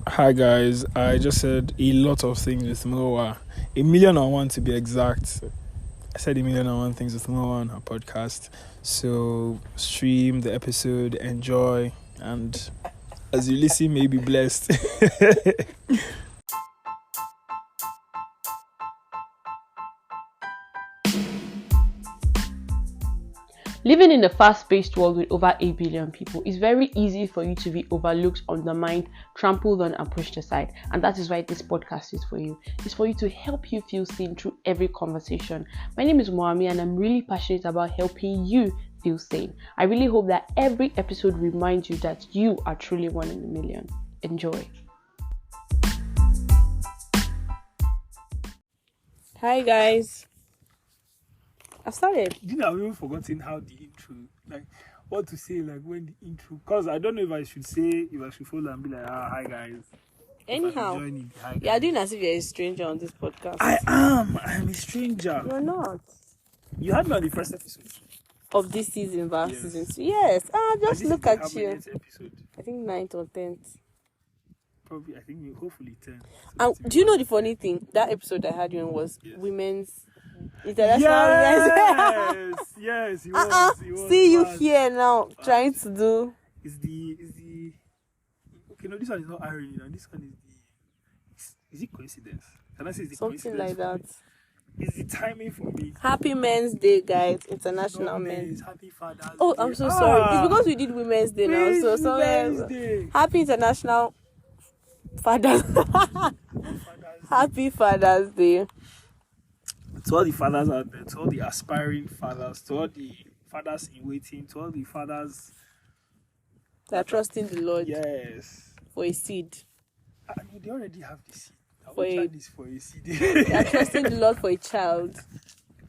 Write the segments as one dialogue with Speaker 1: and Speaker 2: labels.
Speaker 1: Hi guys, I just said a lot of things with Moa. 1,000,001 to be exact. I said 1,000,001 things with Moa on her podcast. So stream the episode, enjoy, and as you listen, may be blessed.
Speaker 2: Living in a fast-paced world with over 8 billion people, it's very easy for you to be overlooked, undermined, trampled on, and pushed aside. And that is why this podcast is for you. It's for you to help you feel seen through every conversation. My name is Moami, and I'm really passionate about helping you feel sane. I really hope that every episode reminds you that you are truly one in a million. Enjoy. Hi guys. I've started.
Speaker 1: You know, I've even forgotten how the intro, like what to say, like when the intro, because I don't know if I should follow and be like, hi guys.
Speaker 2: Anyhow, you're doing as if you're a stranger on this podcast.
Speaker 1: I'm a stranger.
Speaker 2: You're not.
Speaker 1: You had me on the first episode
Speaker 2: of this season,
Speaker 1: yes.
Speaker 2: Season 2. Yes. Just look at you.
Speaker 1: Episode?
Speaker 2: I think 9th or 10th.
Speaker 1: Probably, I think hopefully 10th.
Speaker 2: And do you know the funny thing? That episode I had you on was women's international women's.
Speaker 1: Yes, he was.
Speaker 2: See you here now, trying to do.
Speaker 1: Is the okay? No, this one is not irony. Now this one is it coincidence? Can I say it's
Speaker 2: something like that?
Speaker 1: It's the timing for me.
Speaker 2: Happy Men's Day, guys! International Men's.
Speaker 1: Happy Father's Day.
Speaker 2: Oh, I'm so sorry. It's because we did Women's Day now. So Happy International Father's. Happy Father's Day.
Speaker 1: To all the fathers out there, to all the aspiring fathers, to all the fathers in waiting, to all the fathers
Speaker 2: that are trusting the Lord.
Speaker 1: Yes.
Speaker 2: For a seed.
Speaker 1: They already have the seed.
Speaker 2: For
Speaker 1: a seed.
Speaker 2: They are trusting the Lord for a child.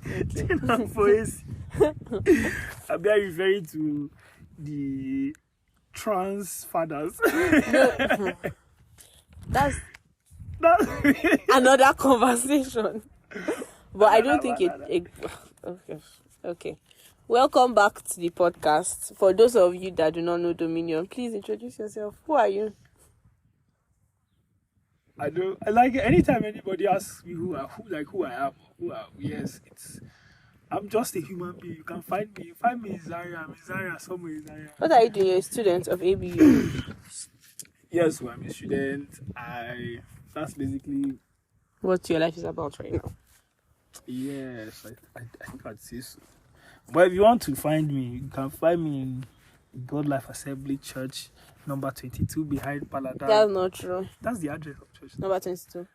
Speaker 2: Okay.
Speaker 1: For a seed. I'll be referring to the trans fathers.
Speaker 2: No. That's another conversation. But I don't think it. Okay. Welcome back to the podcast. For those of you that do not know Dominion, please introduce yourself. Who are you?
Speaker 1: I like it. Anytime anybody asks me who I am, yes, I'm just a human being. You can find me. Find me in Zaria. I'm in Zaria, somewhere in Zaria.
Speaker 2: What are you doing? You're a student of ABU.
Speaker 1: Yes, I'm a student. That's basically
Speaker 2: what your life is about right now.
Speaker 1: Yes, I think I'd say so. But if you want to find me, you can find me in God Life Assembly Church, number 22 behind Paladin.
Speaker 2: That's not true.
Speaker 1: That's the address of church.
Speaker 2: Number 22.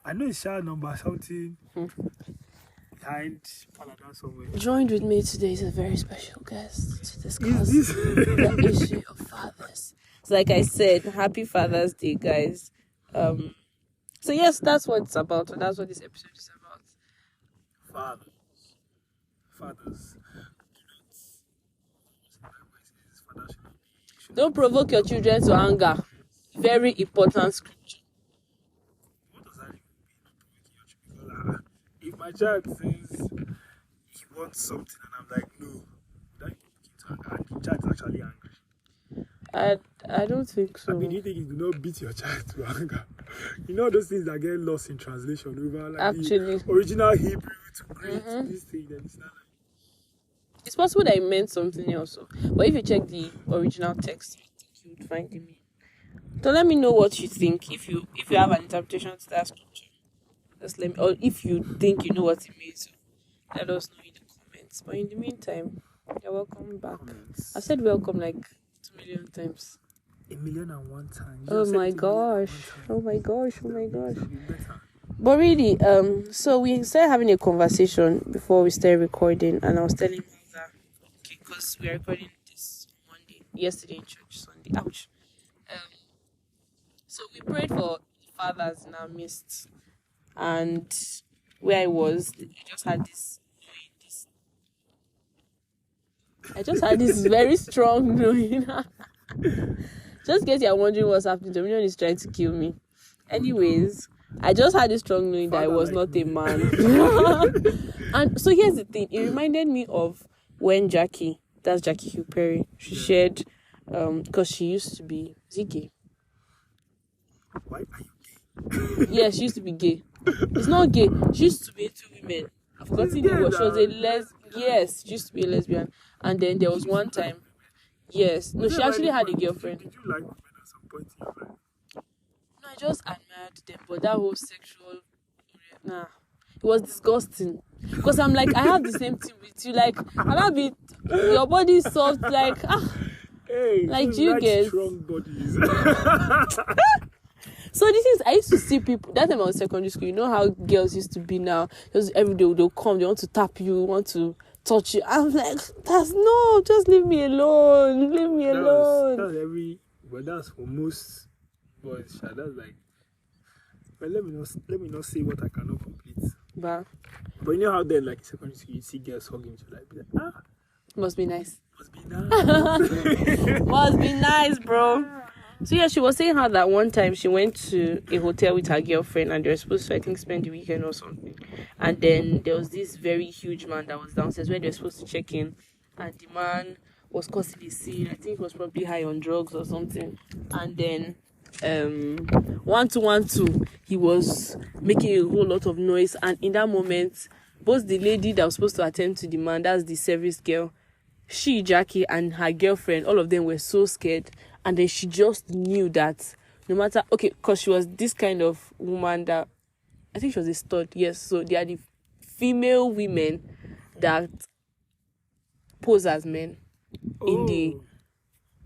Speaker 1: I know it's share number something behind Paladin somewhere.
Speaker 2: Joined with me today is a very special guest to discuss the issue of fathers. So like I said, happy Father's Day, guys. So yes, that's what it's about. And that's what this episode is about.
Speaker 1: Fathers.
Speaker 2: Don't provoke your children to anger. Very important scripture.
Speaker 1: What does that even mean? If my child says he wants something and I'm like, no, that and the child is actually angry.
Speaker 2: I don't think so.
Speaker 1: I mean, you think you do not beat your child to anger? You know those things that get lost in translation over like
Speaker 2: actually
Speaker 1: the original Hebrew to Greek, this thing that it's not like.
Speaker 2: It's possible that it meant something else. But if you check the original text, I think you would find the meaning. So let me know what you think. If you have an interpretation to that scripture, just let me. Or if you think you know what it means, so let us know in the comments. But in the meantime, you're welcome back. I said welcome like 2 million times.
Speaker 1: 1,000,001 times.
Speaker 2: Oh my gosh! Oh my gosh! But really, so we started having a conversation before we started recording, and I was telling him that because we are recording this on Monday, yesterday in church, Sunday. Ouch. So we prayed for the fathers in our midst, and where I was, I just had this very strong knowing. Just in case you're wondering what's happening, Dominion is trying to kill me. Anyways, I just had this strong knowing that I was not a man. And so here's the thing. It reminded me of when Jackie Hill Perry, she shared, because she used to be gay.
Speaker 1: Why are you gay?
Speaker 2: Yeah, she used to be gay. It's not gay. She used to be into women. I've forgotten the word. She was a yes, she used to be a lesbian. And then there was one time. Yes. No, she actually had a girlfriend.
Speaker 1: Did you like women at some point in your life?
Speaker 2: No, I just admired them, but that whole sexual, nah, it was disgusting. Because I'm like, I have the same thing with you. Like, I'll be, your body is soft, like,
Speaker 1: Hey,
Speaker 2: like,
Speaker 1: so
Speaker 2: do you
Speaker 1: like
Speaker 2: get?
Speaker 1: strong bodies.
Speaker 2: So this is, I used to see people, that time I was secondary school, you know how girls used to be now, just every day they'll come, they want to tap you, want to touch you. I'm like, just leave me alone, leave me alone.
Speaker 1: But that's for most boys. That's like, well, let me not say what I cannot complete.
Speaker 2: But
Speaker 1: you know how then, like secondary school, you see girls hugging each other, be like,
Speaker 2: must be nice.
Speaker 1: must be nice.
Speaker 2: Must be nice, bro. So yeah, she was saying how that one time she went to a hotel with her girlfriend and they were supposed to, I think, spend the weekend or something. And then there was this very huge man that was downstairs where they were supposed to check in. And the man was causing a scene. I think he was probably high on drugs or something. And then 1 2 he was making a whole lot of noise. And in that moment, both the lady that was supposed to attend to the man, that's the service girl, she, Jackie, and her girlfriend, all of them were so scared. And then she just knew that no matter, because she was this kind of woman that, I think she was a stud, yes. So they are the female women that pose as men in the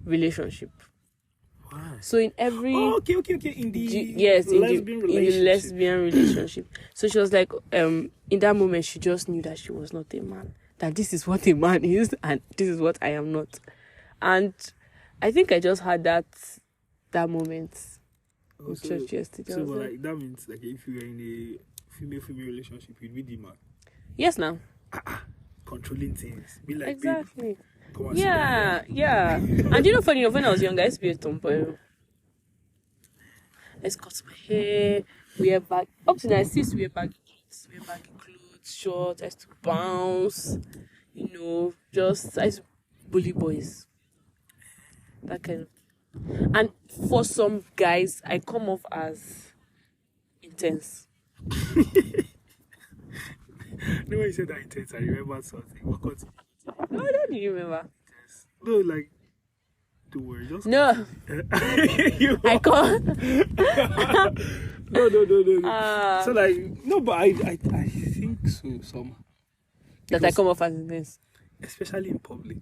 Speaker 2: relationship.
Speaker 1: Why?
Speaker 2: So in every...
Speaker 1: okay. In the
Speaker 2: lesbian relationship. So she was like, in that moment, she just knew that she was not a man. That this is what a man is and this is what I am not. And I think I just had that moment in church yesterday.
Speaker 1: So like that means like if you were in a female relationship, you'd be the man.
Speaker 2: Yes, now.
Speaker 1: Controlling things. Be like,
Speaker 2: exactly.
Speaker 1: Babe, come on,
Speaker 2: yeah. And you know, funny enough, when I was younger, I used to be a tomboy. Let's cut my hair, wear bag. Up to now, I used to wear baggy clothes, shorts. I used to bounce. You know, I used to bully boys. That kind of. And for some guys, I come off as intense.
Speaker 1: No, when you said that intense, I remember something. What was it?
Speaker 2: No, I don't remember.
Speaker 1: Intense. No, like, don't worry, just.
Speaker 2: No. I can't.
Speaker 1: No. So, like, no, but I think so, somehow.
Speaker 2: That I come off as intense.
Speaker 1: Especially in public.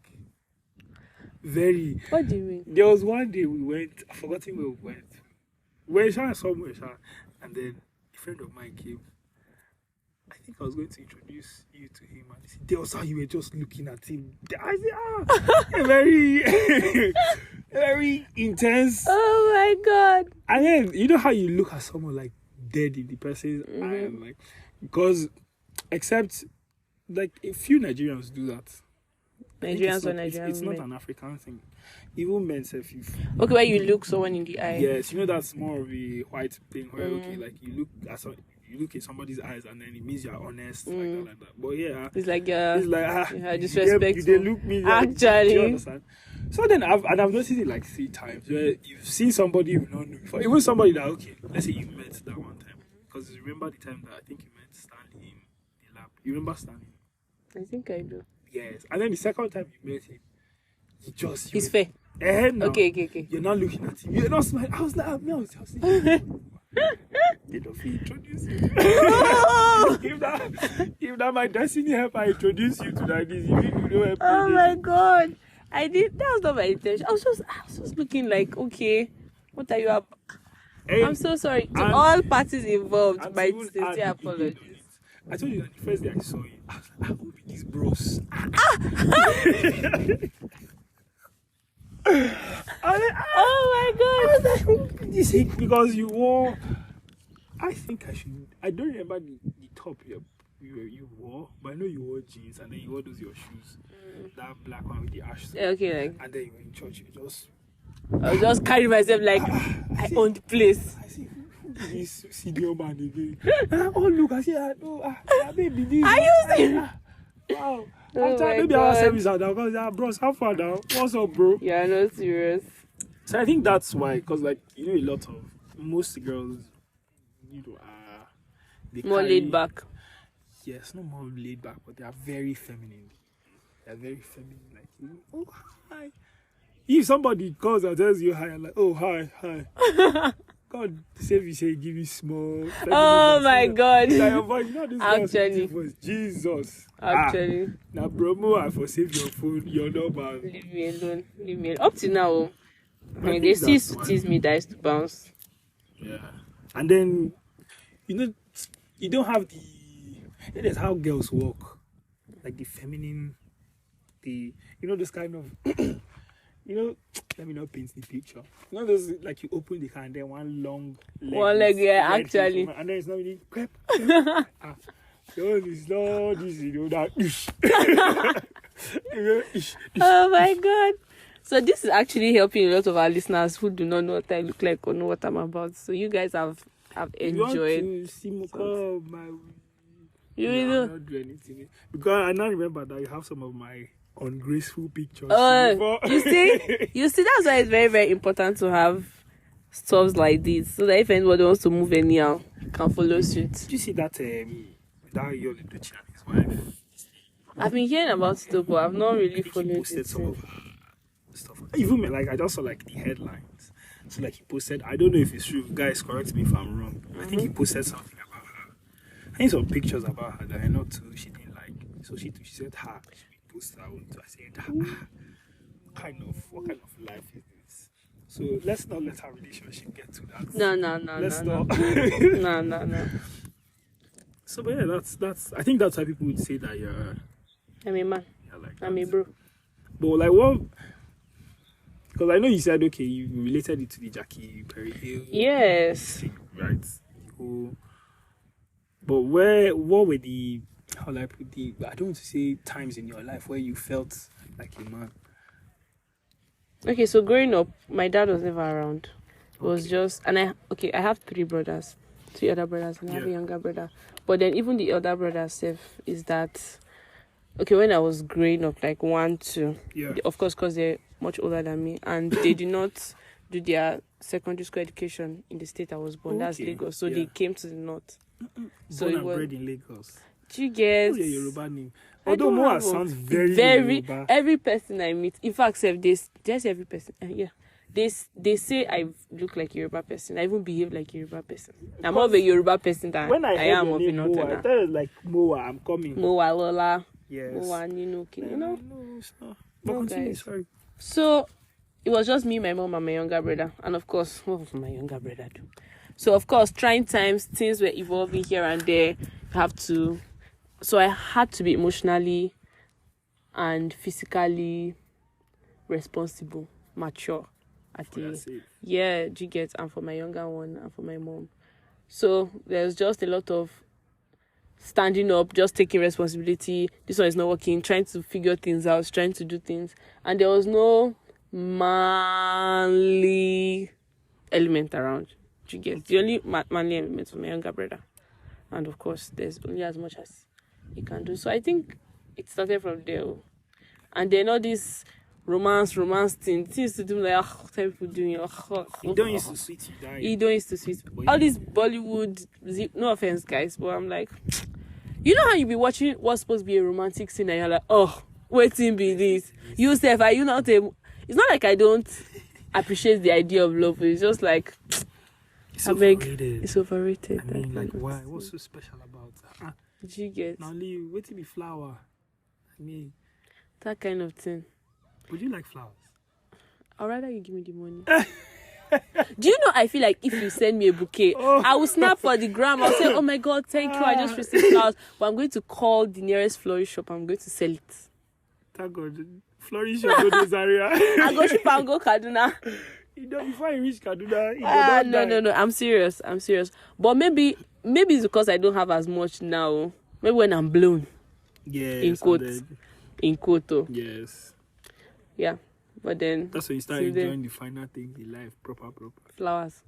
Speaker 1: Very.
Speaker 2: What do you mean?
Speaker 1: There was one day we went, I've forgotten where we went. We were somewhere, and then a friend of mine came. I think I was going to introduce you to him, and he said, there was how you were just looking at him. I said, very, very intense.
Speaker 2: Oh my God.
Speaker 1: And then, you know how you look at someone like dead in the person's eye, and like, because, except, like, a few Nigerians do that.
Speaker 2: Nigerians or Nigerians?
Speaker 1: It's not an African thing. Even men say
Speaker 2: okay, where you look someone in the eye.
Speaker 1: Yes, you know that's more of a white thing where like you look at somebody's eyes and then it means you're honest, like that. But yeah,
Speaker 2: it's like
Speaker 1: disrespectful. They look me like,
Speaker 2: actually.
Speaker 1: do you understand? So then I've noticed it like 3 times where you've seen somebody you don't know before, even somebody that let's say you met that one time, because remember the time that I think you met Stanley in the lab. You remember Stanley?
Speaker 2: I think I do.
Speaker 1: Yes, and then the second time you met him, he's
Speaker 2: fair.
Speaker 1: No.
Speaker 2: Okay.
Speaker 1: You're not looking at him. You're not smiling. I was like, I was thinking, they don't feel introduce you. if that my destiny help, I introduce you to that. You know help.
Speaker 2: Oh my God, I did. That was not my intention. I was just looking like, okay, what are you up? I'm so sorry to all parties involved. My sincere apologies.
Speaker 1: I told you that the first day I saw you, I was like, I will be these bros.
Speaker 2: Oh my God!
Speaker 1: Because you wore. I think I should. I don't remember the top you wore, but I know you wore jeans and then you wore those your shoes, that black one with the ash.
Speaker 2: Okay, like.
Speaker 1: And then you were in church.
Speaker 2: I was just carrying myself like I owned the place.
Speaker 1: I see this senior man again. Oh look, I see. Baby, this.
Speaker 2: Are you serious?
Speaker 1: Wow.
Speaker 2: Oh
Speaker 1: Maybe our service are down because bros, how far down? What's up, bro?
Speaker 2: Yeah, not serious.
Speaker 1: So I think that's why, because like you know a lot of most girls, are they
Speaker 2: More laid back.
Speaker 1: Yes, not more laid back, but they are very feminine. They are very feminine. Like, oh hi. If somebody calls and tells you hi, I'm like, oh hi. God save you, say give you small.
Speaker 2: Oh my God.
Speaker 1: Like your voice, this
Speaker 2: Actually,
Speaker 1: voice. Jesus.
Speaker 2: Actually.
Speaker 1: Now, bromo, I for save your phone, your number.
Speaker 2: Leave me alone. Up to now,
Speaker 1: I
Speaker 2: they
Speaker 1: think
Speaker 2: still
Speaker 1: that's
Speaker 2: tease me that I used to bounce.
Speaker 1: Yeah. And then, you don't have that is how girls walk. Like the feminine, this kind of, let me not paint the picture. Those, like you open the car and then one long leg.
Speaker 2: One leg, yeah, actually.
Speaker 1: And then it's not really crap. So it's not this, that.
Speaker 2: Oh my God. So this is actually helping a lot of our listeners who do not know what I look like or know what I'm about. So you guys have enjoyed.
Speaker 1: You want to see my
Speaker 2: you
Speaker 1: no,
Speaker 2: will
Speaker 1: not do anything because I now remember that you have some of my ungraceful pictures.
Speaker 2: You see, that's why it's very, very important to have stuff like this, so that if anybody wants to move anyhow, can follow suit.
Speaker 1: Did you see that Yul Edochie and his wife?
Speaker 2: I've been hearing about it, but I've not really followed
Speaker 1: he posted
Speaker 2: it.
Speaker 1: Some of stuff. Even I just saw like the headlines. So like he posted, I don't know if it's true. Guys, correct me if I'm wrong. I think he posted something about her. I think some pictures about her that are not too. She didn't like. So she said her. She posted her own. So I said, what kind of life is this? So let's not let our relationship get to that.
Speaker 2: No.
Speaker 1: Let's not.
Speaker 2: No.
Speaker 1: So but yeah, that's. I think that's how people would say that you're.
Speaker 2: I'm a man.
Speaker 1: Like
Speaker 2: I'm a bro.
Speaker 1: But like what? Because I know you said okay, you related it to the Jackie Perry Hill.
Speaker 2: Yes.
Speaker 1: Thing, right. But what were the how I put the I don't want to say times in your life where you felt like a man?
Speaker 2: Okay, so growing up, my dad was never around. It was just I have 3 brothers, 2 elder brothers, and I have a younger brother. But then even the elder brother self is that when I was growing up, like 1, 2, of course, because they're much older than me, and they did not do their secondary school education in the state I was born. That's Lagos. So they came to the north.
Speaker 1: So it was bred in Lagos.
Speaker 2: Do you get?
Speaker 1: Your Yoruba name. Although Moa sounds very Yoruba.
Speaker 2: Every person I meet, in fact, there's every person. They say I look like a Yoruba person. I even behave like a Yoruba person. I'm more of a Yoruba person than
Speaker 1: when I am
Speaker 2: of a Northerner.
Speaker 1: I thought it was like Moa, I'm coming.
Speaker 2: Moa Lola.
Speaker 1: Yes.
Speaker 2: Moa Ninuki,
Speaker 1: No, it's not. But continue, sorry.
Speaker 2: So it was just me, my mom, and my younger brother. And of course, what would my younger brother do? So of course, trying times, things were evolving here and there. So I had to be emotionally and physically responsible, mature. Do you get? And for my younger one and for my mom. So there's just a lot of standing up, just taking responsibility. This one is not working, trying to figure things out, trying to do things. And there was no manly element around. Do you get? The only manly element was my younger brother. And of course, there's only as much as he can do. So I think it started from there. And then all this romance thing. Things to do like, what are people doing?
Speaker 1: He don't used to sweet you, die.
Speaker 2: He don't used to sweet. All this Bollywood, no offense, guys, but I'm like, you know how you be watching what's supposed to be a romantic scene and you're like, oh, waiting be this. You self, are you not a... It's not like I don't appreciate the idea of love. It's just like...
Speaker 1: It's overrated.
Speaker 2: It's overrated.
Speaker 1: I mean, like, why? What's so special about that?
Speaker 2: Did you get?
Speaker 1: Now, leave. Wait till be flower. I mean...
Speaker 2: That kind of thing.
Speaker 1: Would you like flowers?
Speaker 2: I'd rather you give me the money. Do you know, I feel like if you send me a bouquet, I will snap for the gram. I'll say, oh my God, thank you. I just received flowers. But I'm going to call the nearest florist shop. I'm going to sell it.
Speaker 1: Thank God. Florist shop, go to Zaria.
Speaker 2: I go ship and go Kaduna.
Speaker 1: Before I reach Kaduna,
Speaker 2: no. I'm serious. But maybe it's because I don't have as much now. Maybe when I'm blown.
Speaker 1: Yes.
Speaker 2: In quote.
Speaker 1: Yes.
Speaker 2: Yeah. But then
Speaker 1: that's when you start enjoying the finer things in life, proper.
Speaker 2: Flowers.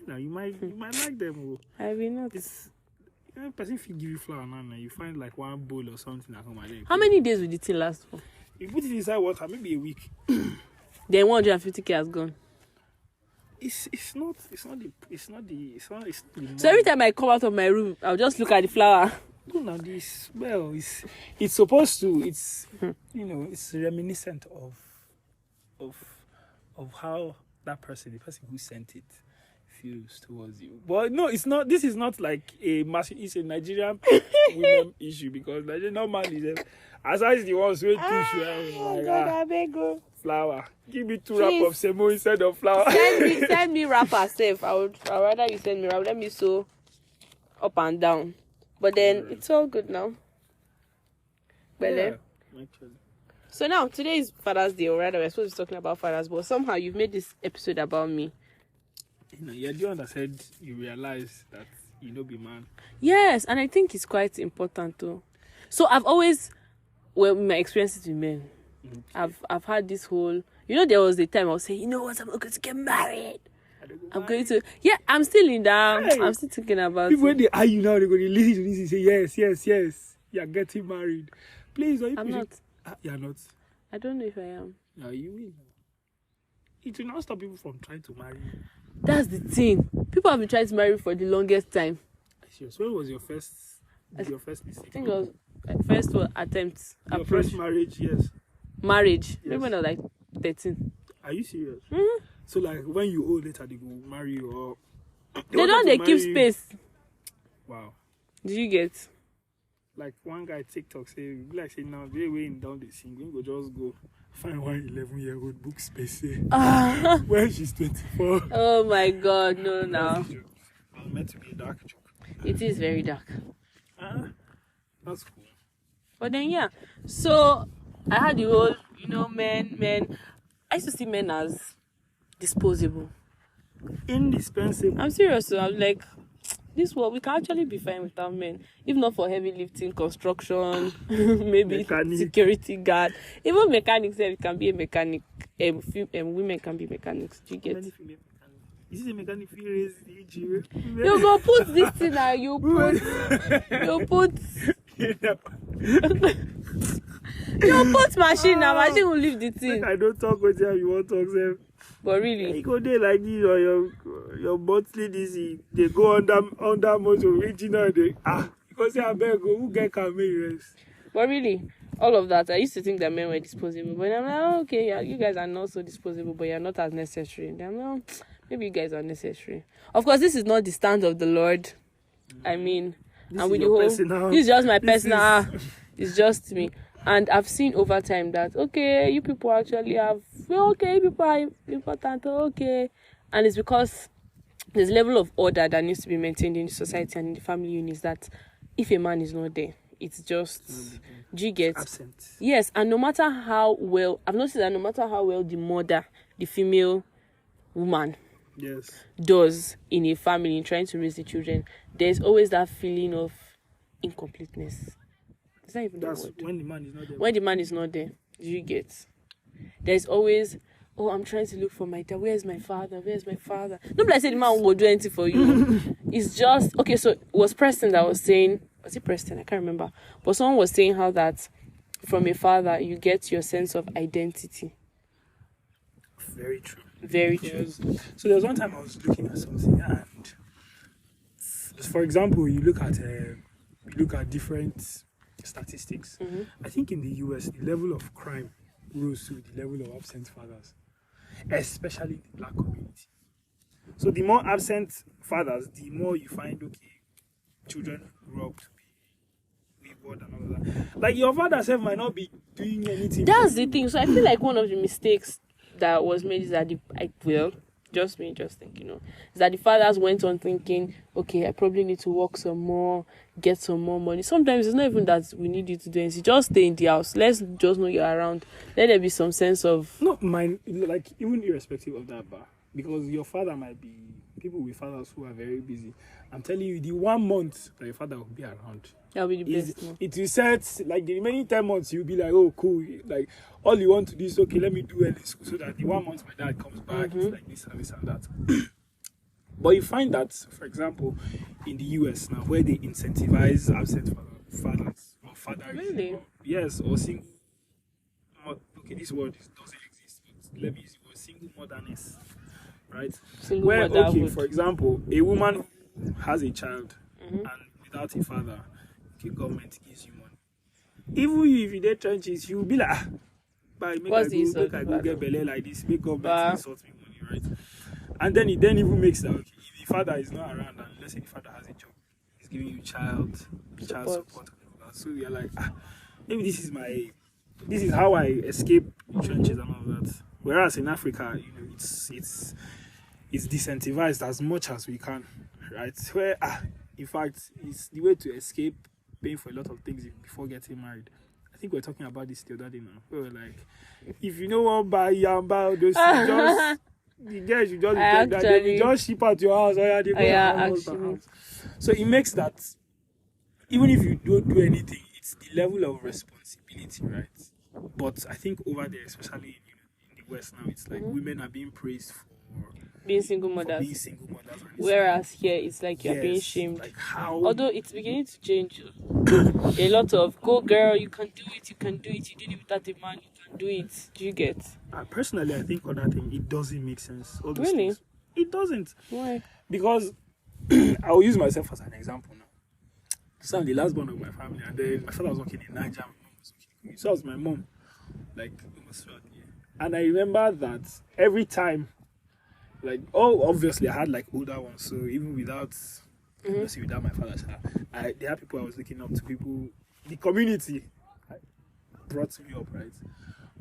Speaker 1: Now you might like them.
Speaker 2: I will not.
Speaker 1: Person if you give you flower now, you find like one bowl or something at home.
Speaker 2: How many days will the thing last for?
Speaker 1: You put it inside water, maybe a week.
Speaker 2: Then 150k has gone. So every time I come out of my room, I'll just look at the flower.
Speaker 1: No, now this, well, it's supposed to, it's, it's reminiscent of how the person who sent it feels towards you. But no, it's not, this is not like it's a Nigerian women issue, because Nigerian normally, as I the ones who flower. Give me 2 wrap of semo instead of flower.
Speaker 2: Send me wrapper safe. I'd rather you send me wrapper. Let me sew up and down. But then it's all good now.
Speaker 1: Yeah,
Speaker 2: so now today is Father's Day, or rather we're supposed to be talking about fathers, but somehow you've made this episode about me.
Speaker 1: You're the one that said you realize that you know be man.
Speaker 2: Yes, and I think it's quite important too. So I've always, my experiences with men, I've had this whole, there was the time I was saying, you know what, I'm going to get married. I'm going to, I'm still in that. Hey, I'm still thinking about
Speaker 1: people, when they are you now, they're going to listen to this and say, yes, you're getting married. Please,
Speaker 2: I'm not.
Speaker 1: You're not.
Speaker 2: I don't know if I am.
Speaker 1: No, you will. It will not stop people from trying to marry you.
Speaker 2: That's the thing. People have been trying to marry for the longest time.
Speaker 1: When was your first mistake?
Speaker 2: I think it was my first attempt.
Speaker 1: Your first marriage, yes.
Speaker 2: Marriage?
Speaker 1: Yes.
Speaker 2: Maybe when I was like 13.
Speaker 1: Are you serious?
Speaker 2: Mm-hmm.
Speaker 1: So like when you old later they go marry you, or
Speaker 2: they keep space.
Speaker 1: Wow.
Speaker 2: Did you get?
Speaker 1: Like one guy TikTok say, like say now they waiting down the sing, we go just go find one 11-year-old book space when she's 24.
Speaker 2: Oh my God, no now.
Speaker 1: It's meant to be a dark joke.
Speaker 2: It is very dark.
Speaker 1: That's cool.
Speaker 2: But then so I had the whole, men. I used to see men as disposable,
Speaker 1: indispensable.
Speaker 2: I'm serious. So I'm like, this world we can actually be fine without men, if not for heavy lifting, construction, maybe mechanic. Security guard, even mechanics. It can be a mechanic. Women can be mechanics. Do you get?
Speaker 1: Is it a mechanic who raise the age? You
Speaker 2: go put this thing and you put you put machine now. Machine will leave the thing.
Speaker 1: I don't talk with you want to talk them.
Speaker 2: But really,
Speaker 1: you go there like this, or your monthly this, they go under motor original. Because I beg who get cameras.
Speaker 2: But really, all of that, I used to think that men were disposable, but I'm like, okay, you guys are not so disposable, but you're not as necessary. And I'm like, maybe you guys are necessary. Of course, this is not the stand of the Lord. I mean,
Speaker 1: this
Speaker 2: and with the whole, this is just my personal. It's just me. And I've seen over time that, okay, you people actually have, people are important, okay. And it's because there's a level of order that needs to be maintained in the society and in the family units that if a man is not there, it's just, do you get?
Speaker 1: Absent.
Speaker 2: Yes, and no matter how well, I've noticed that no matter how well the mother, the female woman, does in a family in trying to raise the children, there's always that feeling of incompleteness. Is that even
Speaker 1: That's when the man is not there.
Speaker 2: When the man is not there, you get. There's always, I'm trying to look for my dad. Where's my father? Nobody like said the man will do anything for you. It's just, okay, so it was Preston that was saying, was it Preston? I can't remember. But someone was saying how that from a father, you get your sense of identity.
Speaker 1: Very true.
Speaker 2: Very true.
Speaker 1: So there was one time I was looking at something, and for example, you look at different statistics.
Speaker 2: Mm-hmm.
Speaker 1: I think in the US, the level of crime rose to the level of absent fathers, especially in the black community. So the more absent fathers, the more you find, children grow up to be wayward and all of that. Like your father self might not be doing anything.
Speaker 2: That's the thing. So I feel like one of the mistakes that was made is that just thinking, is that the fathers went on thinking, okay, I probably need to work some more, get some more money. Sometimes it's not even that we need you to do anything. Just stay in the house. Let's just know you're around. Let there be some sense of...
Speaker 1: Not mine, like, even irrespective of that, because your father might be... People with fathers who are very busy. I'm telling you, the 1 month that your father will be around...
Speaker 2: That'll be the best.
Speaker 1: It will set, like, the remaining 10 months, you'll be like, oh, cool. Like, all you want to do is, okay, let me do early school so that the 1 month my dad comes back, it's like this and this and that. But you find that, for example, in the US now, where they incentivize absent fathers or fathers.
Speaker 2: Really?
Speaker 1: Yes, or single. Okay, this word doesn't exist, but let me use the word single motherness. right?
Speaker 2: Single
Speaker 1: Where, okay,
Speaker 2: motherhood.
Speaker 1: for example, a woman has a child and without a father, okay, government gives you money. Even if you dey trenches, you will be like, bye, make
Speaker 2: What's
Speaker 1: I
Speaker 2: the use of
Speaker 1: go
Speaker 2: the
Speaker 1: get
Speaker 2: father?
Speaker 1: belle like this, make government
Speaker 2: Bah.
Speaker 1: insult me money, right? And then it then even makes that, okay, if the father is not around and let's say the father has a job, he's giving you child support and all that. So you're like, maybe this is how I escape the trenches and all that. Whereas in Africa, you know, it's disincentivized as much as we can, right? Where in fact it's the way to escape paying for a lot of things before getting married. I think we were talking about this the other day now. We were like, if you know what buy yamba, those things, just the girls you just get that they will just ship out your house or they go house by house. So it makes that even if you don't do anything, it's the level of responsibility, right? But I think over there, especially in the West now, it's like women are being praised for
Speaker 2: being single mothers.
Speaker 1: And
Speaker 2: Whereas here, it's like you're being shamed.
Speaker 1: Like how?
Speaker 2: Although it's beginning to change. A lot of, go girl, you can do it, you did it without a man, you can do it. Do you get?
Speaker 1: Personally, I think on that thing, it doesn't make sense. All those
Speaker 2: Really?
Speaker 1: things. It doesn't.
Speaker 2: Why?
Speaker 1: Because I'll use myself as an example now. So I'm the last born of my family, and then my father was working in Nigeria, my mom was working in. So I was my mom, like almost throughout the year. And I remember that every time, like, obviously I had like older ones, so even without without my father, there are people I was looking up to, people, the community brought me up, right?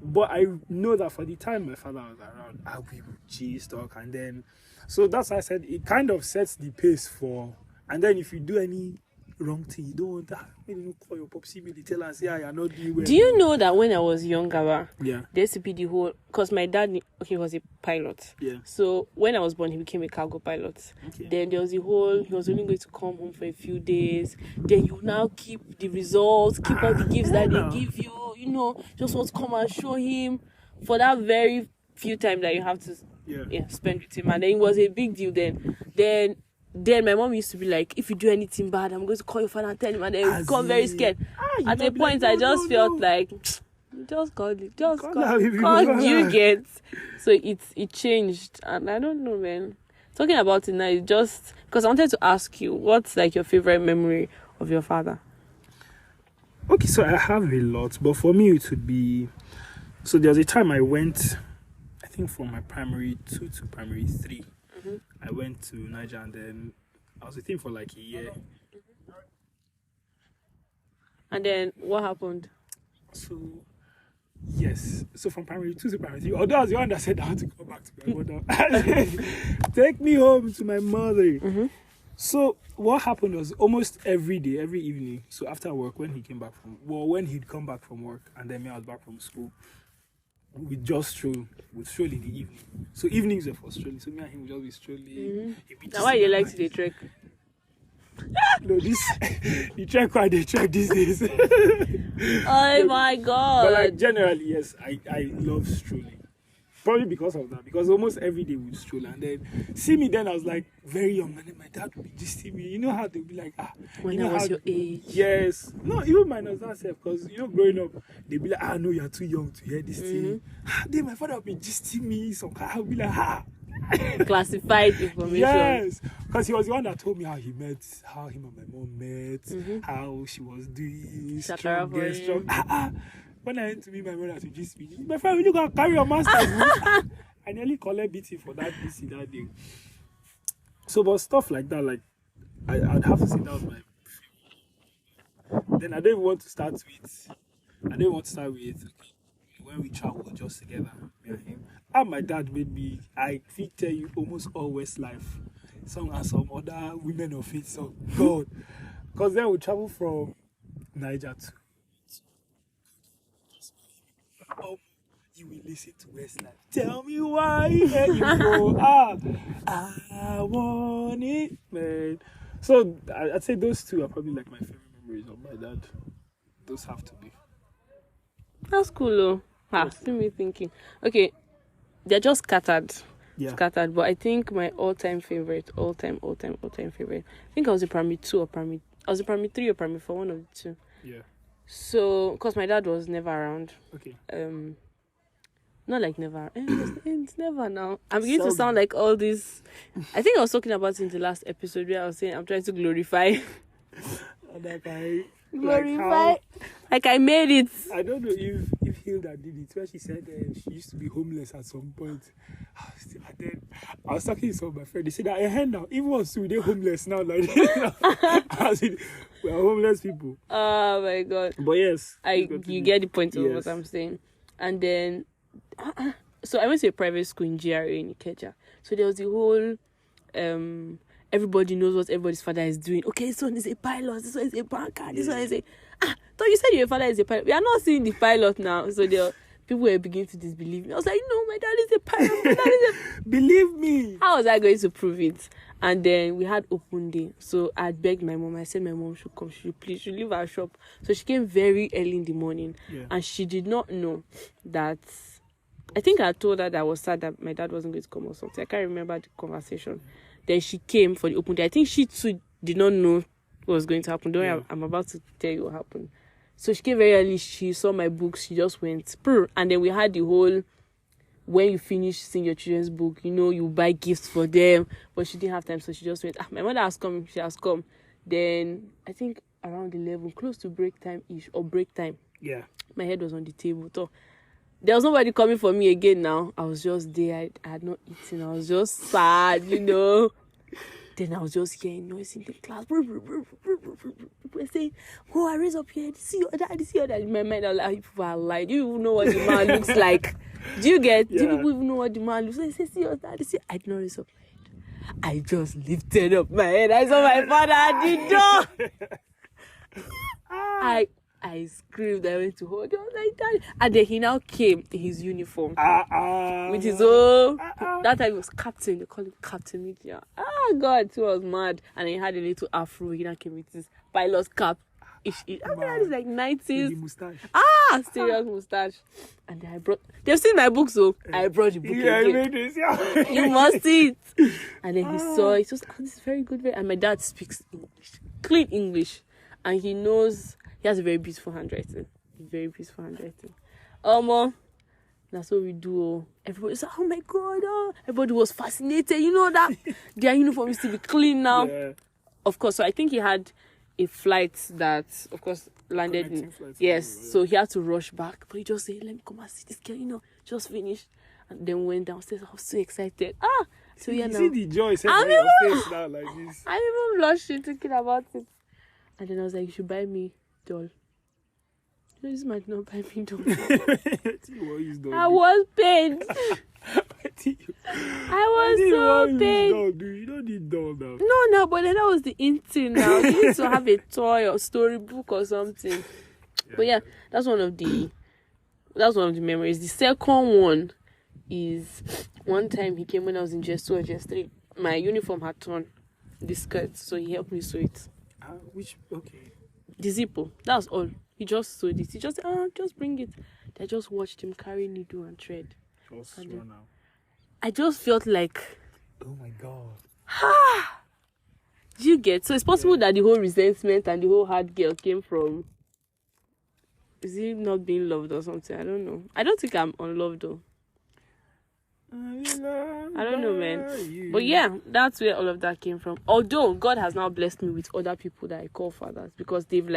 Speaker 1: But I know that for the time my father was around, we would cheese talk, and then so that's why I said it kind of sets the pace for, and then if you do any wrong thing, you don't want that. Maybe you call your popsy, maybe tell us, you're not doing well.
Speaker 2: Do you know that when I was younger,
Speaker 1: yeah,
Speaker 2: there used to be the whole, because my dad, he was a pilot.
Speaker 1: Yeah.
Speaker 2: So when I was born, he became a cargo pilot.
Speaker 1: Okay.
Speaker 2: Then there was the whole, he was only going to come home for a few days. Then you now keep the results, keep all the gifts that they give you, you know, just want to come and show him for that very few time that you have to spend with him. And then it was a big deal then my mom used to be like, if you do anything bad, I'm going to call your father and tell him, and then he become very scared. At a point, I just felt like, just call it, call you get. So it changed, and I don't know, man. Talking about it now, it's just because I wanted to ask you, what's like your favorite memory of your father?
Speaker 1: Okay, so I have a lot, but for me it would be, so there was a time I went, I think from my primary 2 to primary 3. I went to Niger, and then I was with him for like a year.
Speaker 2: And then what happened?
Speaker 1: So, yes. So from primary 2 to primary 3, although I was the one that said I had to go back to my mother. Take me home to my mother. So what happened was almost every day, every evening, so after work, when he'd come back from work, and then me, I was back from school, we'd just stroll in the evening. So evenings were for strolling. So me and him would just be strolling.
Speaker 2: Now why you like to trek?
Speaker 1: No, the trek why they trek these days.
Speaker 2: Oh my god.
Speaker 1: But like generally, yes, I love strolling. Probably because of that. Because almost every day we'd stroll, and then see me then I was like very young, and then my dad would be gisting me. You know how they'd be like,
Speaker 2: when
Speaker 1: you know
Speaker 2: I was your age.
Speaker 1: Yes. No, even minus that self, because you know, growing up, they'd be like, no, you're too young to hear this thing. Then my father would be gisting me, so I'll be like,
Speaker 2: classified information.
Speaker 1: Yes, because he was the one that told me how him and my mom met, how she was doing strong. When I went to meet my mother to gist me, my friend, will you go carry your master? I nearly collect BT for that BC that day. So, but stuff like that, like I'd have to say that was my favorite. Then I don't even want to start with when we travel just together, me and him. And my dad made me, I think tell you almost all Westlife song and some other women of it song. God. Because then we travel from Niger to you will listen to Westlife. Tell me why you go. I want it, man. So I'd say those two are probably like my favorite memories of my dad. Those have to be.
Speaker 2: That's cool though. See me thinking. Okay, they're just scattered. Scattered, but I think my all-time favorite, all-time favorite. I think I was in primary 2 or primary 3 or primary 4, one of the two.
Speaker 1: Yeah.
Speaker 2: So, because my dad was never around.
Speaker 1: Okay.
Speaker 2: Not like never. It's never now. I'm beginning to sound like all this. I think I was talking about it in the last episode where I was saying I'm trying to glorify. Glorify. Like I made it.
Speaker 1: I don't know if Hilda did it, where she said she used to be homeless at some point. And then I was talking to some of my friends. They said that now, even once they're homeless now, like I said, we are homeless people.
Speaker 2: Oh my god.
Speaker 1: But yes,
Speaker 2: you get the point of what I'm saying. And then so I went to a private school in GRA in Ikeja. So there was the whole everybody knows what everybody's father is doing. Okay, this one is a pilot, this one is a banker, this one is a so you said your father is a pilot. We are not seeing the pilot now. So people were beginning to disbelieve me. I was like, no, my dad is a pilot. My dad is a
Speaker 1: believe me.
Speaker 2: How was I going to prove it? And then we had open day. So I begged my mom. I said my mom should come. She leave our shop. So she came very early in the morning.
Speaker 1: Yeah.
Speaker 2: And she did not know that. I think I told her that I was sad that my dad wasn't going to come or something. I can't remember the conversation. Then she came for the open day. I think she too did not know what was going to happen. Don't worry, I'm about to tell you what happened. So she came very early. She saw my books. She just went. And then we had the whole, when you finish seeing your children's book, you buy gifts for them. But she didn't have time, so she just went. My mother has come. She has come. Then I think around 11, close to break time-ish, or break time.
Speaker 1: Yeah.
Speaker 2: My head was on the table. So there was nobody coming for me again now. I was just there. I had not eaten. I was just sad, Then I was just hearing noise in the class. People saying, "Oh, I raise up here. See your dad. See your dad." In my mind, I was like, people are lying. Do you even know what the man looks like? Do you get? Yeah. Do people even know what the man looks like? They say, "See your dad. See." I did not raise up my head. I just lifted up my head. I saw my father at the door. I screamed. I went to hold him. I was like, "Daddy." And then he now came in his uniform. With his own. That time he was captain. They call him Captain Media. God, he was mad. And he had a little afro. He now came with his pilot's cap. That is like 90s.
Speaker 1: Mustache.
Speaker 2: Serious mustache. And then they've seen my book, so I brought the book again. You must see it. And then he saw it. He was like, this is very good. And my dad speaks English. Clean English. And he has a very beautiful handwriting. That's what we do. Everybody was like, oh my God. Everybody was fascinated. You know that their uniform used to be clean now. Yeah. Of course. So I think he had a flight that, of course, landed in. Yes. So he had to rush back. But he just said, let me come and see this girl, just finished. And then went downstairs. I was so excited. So yeah, now.
Speaker 1: See the joy set on your face now like this.
Speaker 2: I'm even blushing thinking about it. And then I was like, you should buy me doll. This might not buy me doll. I was paid. I was so paid.
Speaker 1: You don't need doll now.
Speaker 2: No, but then that was the in thing now. You need to have a toy or storybook or something. Yeah. But yeah, that's one of the memories. The second one is one time he came when I was in GS2 or GS3. My uniform had torn the skirt, so he helped me sew it.
Speaker 1: Okay.
Speaker 2: The zippo. That's all. He just sewed it. He just just bring it. I just watched him carry needle and thread. I just felt like,
Speaker 1: oh my God.
Speaker 2: Do you get? So it's possible that the whole resentment and the whole hard girl came from, is he not being loved or something? I don't know. I don't think I'm unloved though. I don't know, man. But yeah, that's where all of that came from. Although God has now blessed me with other people that I call fathers, because they've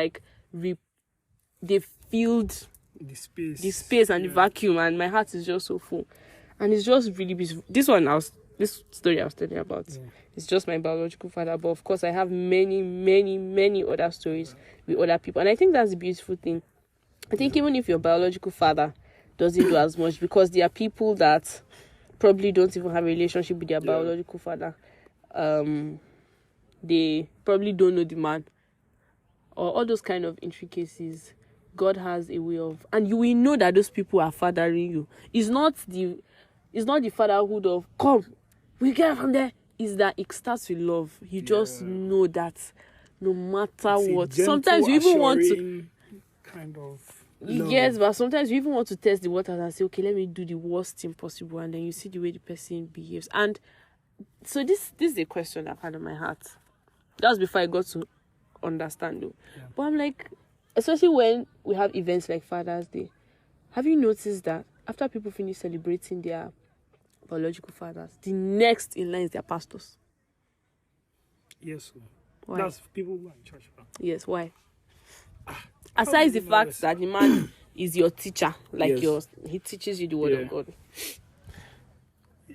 Speaker 2: they've filled the space and the vacuum, and my heart is just so full, and it's just really beautiful. This story I was telling you about, it's just my biological father, but of course I have many, many, many other stories with other people, and I think that's the beautiful thing. I think even if your biological father doesn't do as much, because there are people that probably don't even have a relationship with their biological father. They probably don't know the man, or all those kind of intricacies. God has a way of, and you will know that those people are fathering you. It's not the fatherhood of come, we get from there. Is that it starts with love. You just know that no matter what. Sometimes you even want to
Speaker 1: kind of.
Speaker 2: Yes, but sometimes you even want to test the waters and say, okay, let me do the worst thing possible, and then you see the way the person behaves. And so this is a question I've had on my heart. That was before I got to understand though. Yeah. But I'm like, especially when we have events like Father's Day, have you noticed that after people finish celebrating their biological fathers, the next in line is their pastors.
Speaker 1: Yes, sir.
Speaker 2: Why?
Speaker 1: That's people who are in church.
Speaker 2: Yes, why? Aside the fact that the man is your teacher, like
Speaker 1: Yes.
Speaker 2: he teaches you the word of God.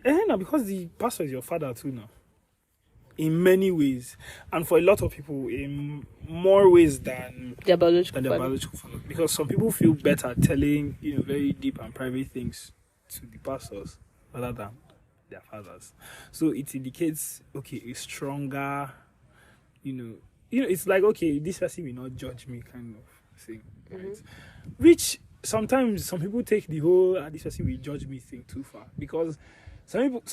Speaker 1: No, because the pastor is your father too now. In many ways, and for a lot of people, in more ways than
Speaker 2: Their biological
Speaker 1: father. Because some people feel better telling very deep and private things to the pastors rather than their fathers. So it indicates a stronger, it's like this person will not judge me kind of thing, right? Which sometimes some people take the whole this person will judge me thing too far, because some people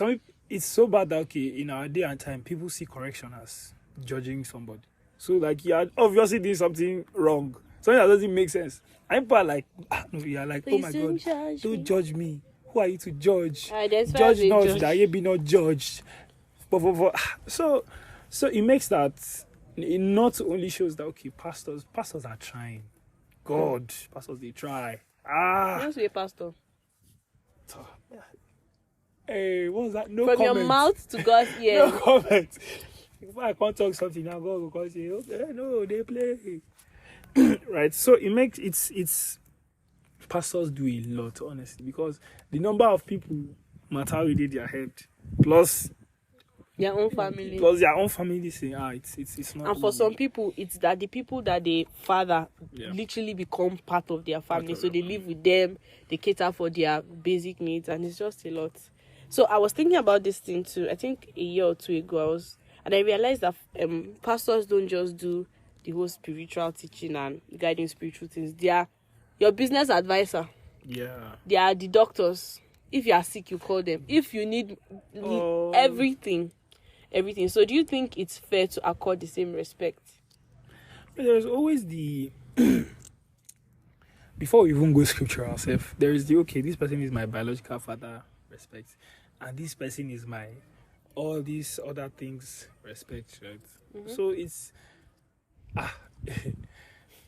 Speaker 1: it's so bad that in our day and time people see correction as judging somebody. So like you are obviously doing something wrong, something that doesn't make sense. And people are like, you are like, oh my God, don't judge me. Who are you to judge? Judge not that ye be not judged. But so it makes that it not only shows that pastors are trying. God, pastors they try.
Speaker 2: You want to be a pastor?
Speaker 1: Hey, what was that? No
Speaker 2: From
Speaker 1: comment.
Speaker 2: your mouth to God's ear.
Speaker 1: No comment. If I can't talk something now, God will say, okay, no, they play. Right. So it makes it's pastors do a lot, honestly, because the number of people matter within their head, plus
Speaker 2: their own family.
Speaker 1: Saying, it's not.
Speaker 2: And for some people, it's that the people that they father literally become part of their family. So they live with them, they cater for their basic needs, and it's just a lot. So I was thinking about this thing too. I think a year or two ago, and I realized that pastors don't just do the whole spiritual teaching and guiding spiritual things. They are your business advisor.
Speaker 1: Yeah.
Speaker 2: They are the doctors. If you are sick, you call them. If you need everything. So do you think it's fair to accord the same respect?
Speaker 1: There's always the before we even go scriptural self, there is the this person is my biological father, respect, and this person is my all these other things, respect, right? Mm-hmm. So it's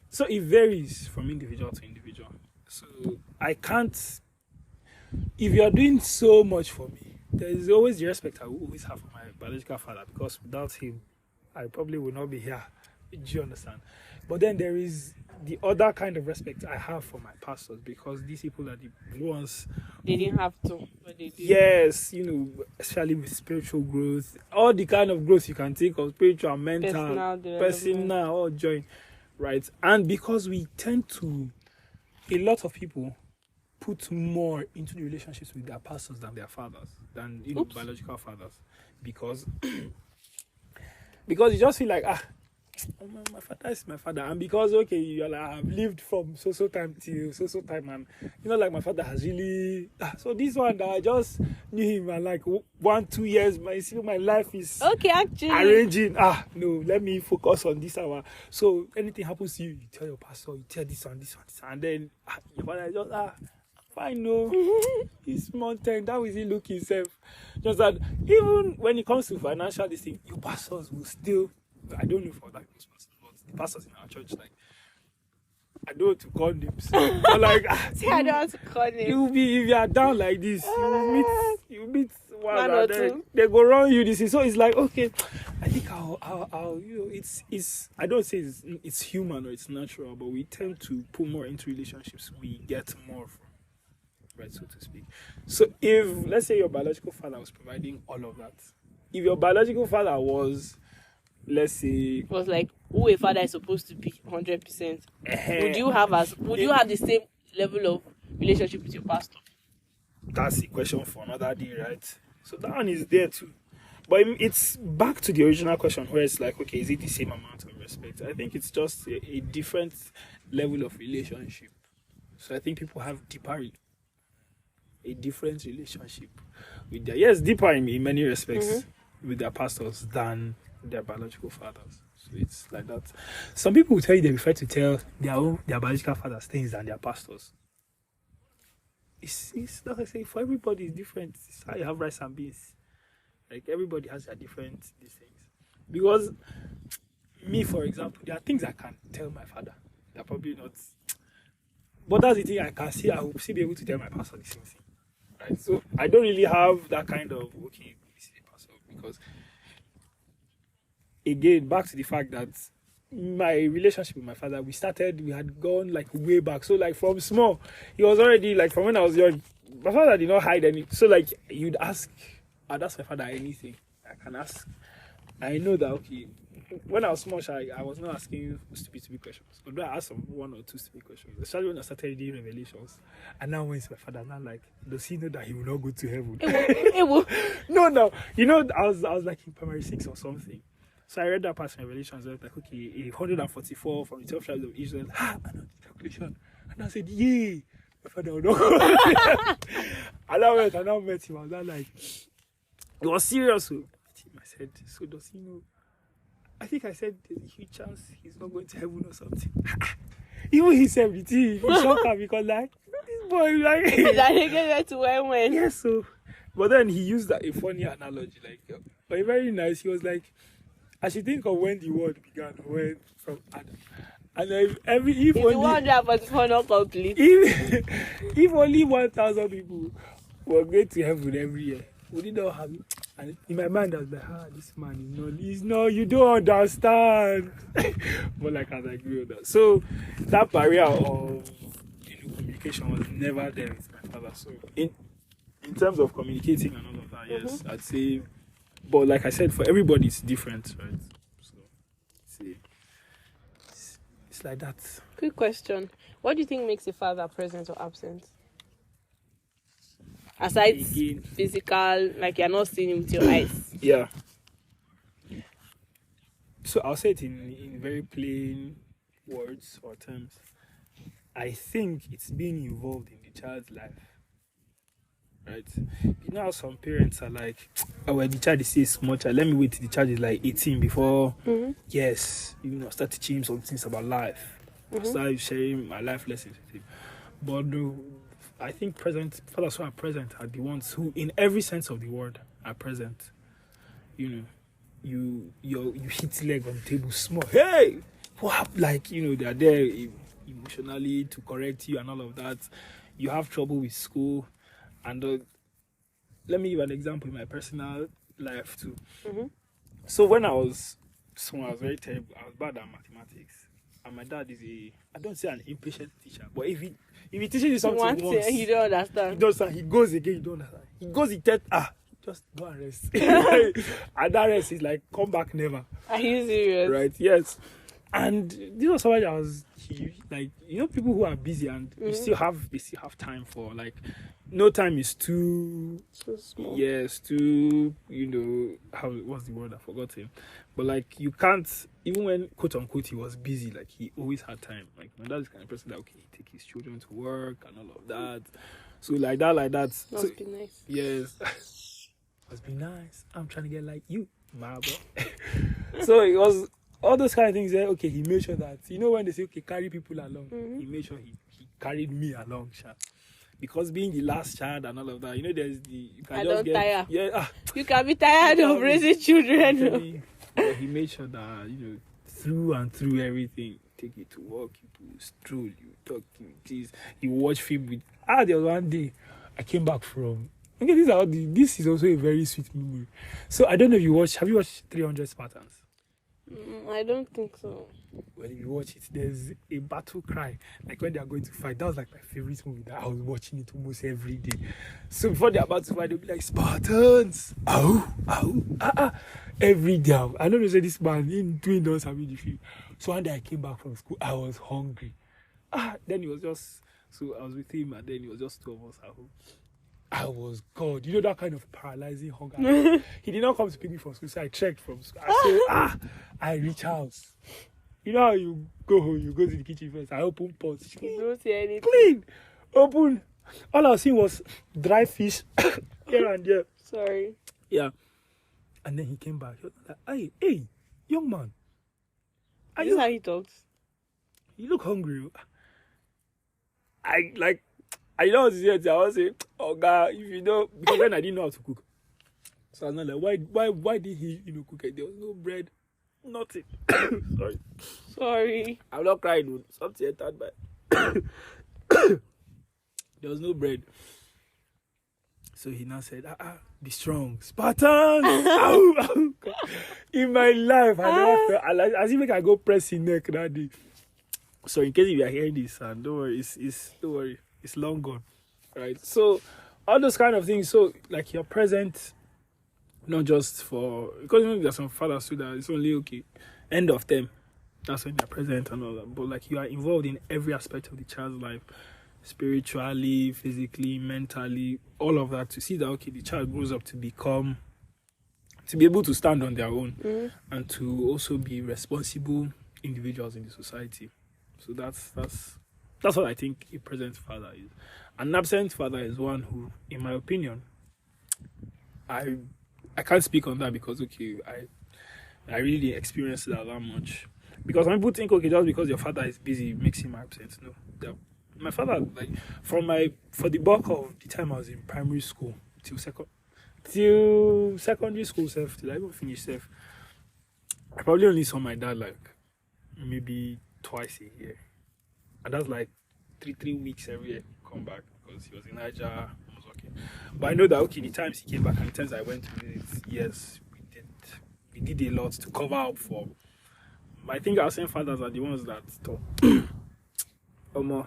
Speaker 1: so it varies from individual to individual. So I can't, if you are doing so much for me, there is always the respect I will always have for my biological father, because without him I probably would not be here. Do you understand? But then there is the other kind of respect I have for my pastors, because these people are the ones
Speaker 2: they didn't have to, but they did.
Speaker 1: Yes, especially with spiritual growth, all the kind of growth you can think of, spiritual, mental, personal, all join, right? And because we tend to, a lot of people put more into the relationships with their pastors than their fathers, than biological fathers, because you just feel like my father is my father, and because you're like, I've lived from so time till so time, and like my father has really so this one that I just knew him, and like 1-2 years my life is
Speaker 2: actually
Speaker 1: arranging. No, let me focus on this hour. So anything happens to you, you tell your pastor, you tell this one, and then your father just fine, no. He's mountain. That is he look himself. Just that even when it comes to financial this thing, your pastors will still, I don't know for that, but the pastors in our church, like, I don't want to call names. But like,
Speaker 2: see, I don't want to call names.
Speaker 1: If you are down like this, you meet one
Speaker 2: or
Speaker 1: then
Speaker 2: two.
Speaker 1: they go around you. This is so it's like, okay, I think I'll it's I don't say it's human or it's natural, but we tend to put more into relationships we get more from, right, so to speak. So if let's say your biological father was providing all of that, if your biological father was, let's say,
Speaker 2: was like who a father is supposed to be 100%, would you have the same level of relationship with your pastor?
Speaker 1: That's the question for another day, right? So that one is there too, but it's back to the original question where it's like, okay, is it the same amount of respect? I think it's just a different level of relationship. So I think people have a different relationship with their deeper in many respects with their pastors than their biological fathers. So it's like that. Some people will tell you they prefer to tell their biological fathers things than their pastors. It's not like say for everybody it's different. It's how you have rice and beans. Like everybody has their different these things. Because me, for example, there are things I can tell my father. They're probably not. But that's the thing, I will still be able to tell my pastor the same thing. Right? So I don't really have that kind of, okay, this is the pastor. Because, again, back to the fact that my relationship with my father, we had gone like way back. So like from small, he was already like, from when I was young, my father did not hide any. So like I'd ask my father anything. I can ask. I know that, okay, when I was small, I was not asking stupid questions. Although I asked some 1 or 2 stupid questions, especially when I started reading Revelations. And now when it's my father, now like, does he know that he will not go to heaven? No. You know, I was like in primary 6 or something. So I read that part in Revelations. I was like, okay, 144 from the 12 tribes of Israel. I know the calculation. And I said, yay! My father will not go. And I now met him. I was like, it was serious. So I said, so does he know? I think I said there's a huge chance he's not going to heaven or something. Even he said it, he shocked her because like, this boy, like...
Speaker 2: That he get to when?
Speaker 1: Yes, so... But then he used a funny analogy, like, but very nice. He was like, I should think of when the world began, when from Adam. And then if
Speaker 2: only 144 not complete.
Speaker 1: If only 1,000 people were going to heaven every year, would it not have it? And in my mind, I was like, this man is not, you don't understand. But like, as I grew older. So that barrier of communication was never there with my father. So in terms of communicating and all of that, yes, I'd say, but like I said, for everybody it's different, right? So it's like that.
Speaker 2: Quick question. What do you think makes a father present or absent? Aside physical, like you're not seeing him with your eyes.
Speaker 1: Yeah. So I'll say it in very plain words or terms. I think it's being involved in the child's life. Right? You know how some parents are like, oh, well, the child is still small child. Let me wait till the child is like 18 before, yes, start teaching him some things about life. Start sharing my life lessons with him. But no, I think fathers who are present are the ones who, in every sense of the word, are present. You hit leg on the table small. Hey, what? Like, they are there emotionally to correct you and all of that. You have trouble with school, and let me give an example in my personal life too. So when I was small, I was very terrible. I was bad at mathematics, and my dad is I don't say an impatient teacher, but if he teaches you something once,
Speaker 2: you don't understand.
Speaker 1: You don't understand. He goes again, you don't understand. He goes, he tells, just go and rest. And that rest is like, come back never.
Speaker 2: Are you serious?
Speaker 1: Right, yes. And this was somebody I was, like, people who are busy and they still have time for, like, no time is too
Speaker 2: small.
Speaker 1: Yes, too, what's the word? I forgot him. But like, you can't, even when quote unquote he was busy, like he always had time. Like, my dad's the kind of person that, okay, he take his children to work and all of that. So like that.
Speaker 2: Must be nice.
Speaker 1: Yes. Must be nice. I'm trying to get like you, my boy. So it was all those kind of things there. Okay, he made sure that, when they say, okay, carry people along, he made sure he carried me along, sha. Because being the last child and all of that, there's you can just get
Speaker 2: tire.
Speaker 1: Yeah,
Speaker 2: you can be tired of raising children.
Speaker 1: But he made sure that through and through everything, take you to work, you stroll, you talk, you watch film with. There was one day I came back from. Okay, this is also a very sweet memory. So I don't know if have you watched 300 Spartans?
Speaker 2: I don't think so.
Speaker 1: When you watch it, there's a battle cry, like when they are going to fight. That was like my favorite movie. That I was watching it almost every day. So before they are about to fight, they'll be like, Spartans, every day. I know they say this man in doing those having the film. So one day I came back from school, I was hungry. Then it was just, so I was with him, and then it was just two of us at home. I was God. That kind of paralyzing hunger. He did not come to pick me from school, so I checked from school. I said, I reach house. You know how you go home, you go to the kitchen first. I open pots.
Speaker 2: You don't see anything.
Speaker 1: Clean. Open. All I was seeing was dry fish here and there.
Speaker 2: Sorry.
Speaker 1: Yeah. And then he came back. He was like, hey, young man.
Speaker 2: This is how he talks.
Speaker 1: You look hungry. I know what to say. I was saying, oh God, because then I didn't know how to cook. So I was not like, why did he, cook it? There was no bread, nothing. Sorry.
Speaker 2: Sorry.
Speaker 1: I'm not crying, dude. Something entered by. There was no bread. So he now said, be strong. Spartans! Ow, ow. In my life, I never felt as if I can go press his neck that day. So in case you are hearing this, and don't worry, don't worry, it's long gone. Right? So all those kind of things. So like you're present, not just for, because there's some fathers too that it's only okay, end of term. That's when they're present and all that. But like you are involved in every aspect of the child's life, spiritually, physically, mentally, all of that, to see that okay, the child grows up to be able to stand on their own and to also be responsible individuals in the society. So that's what I think a present father is. An absent father is one who, in my opinion, I can't speak on that because okay, I really didn't experience that much. Because some people think, okay, just because your father is busy makes him absent. No. My father, like, for the bulk of the time I was in primary school till secondary school self, till I even finished self, I probably only saw my dad like maybe twice a year. And that's like three weeks every year come back because he was in Niger, I was working. But I know that okay, the times he came back and the times I went to visit, yes, we did a lot to cover up for. I think our same fathers are the ones that talk. All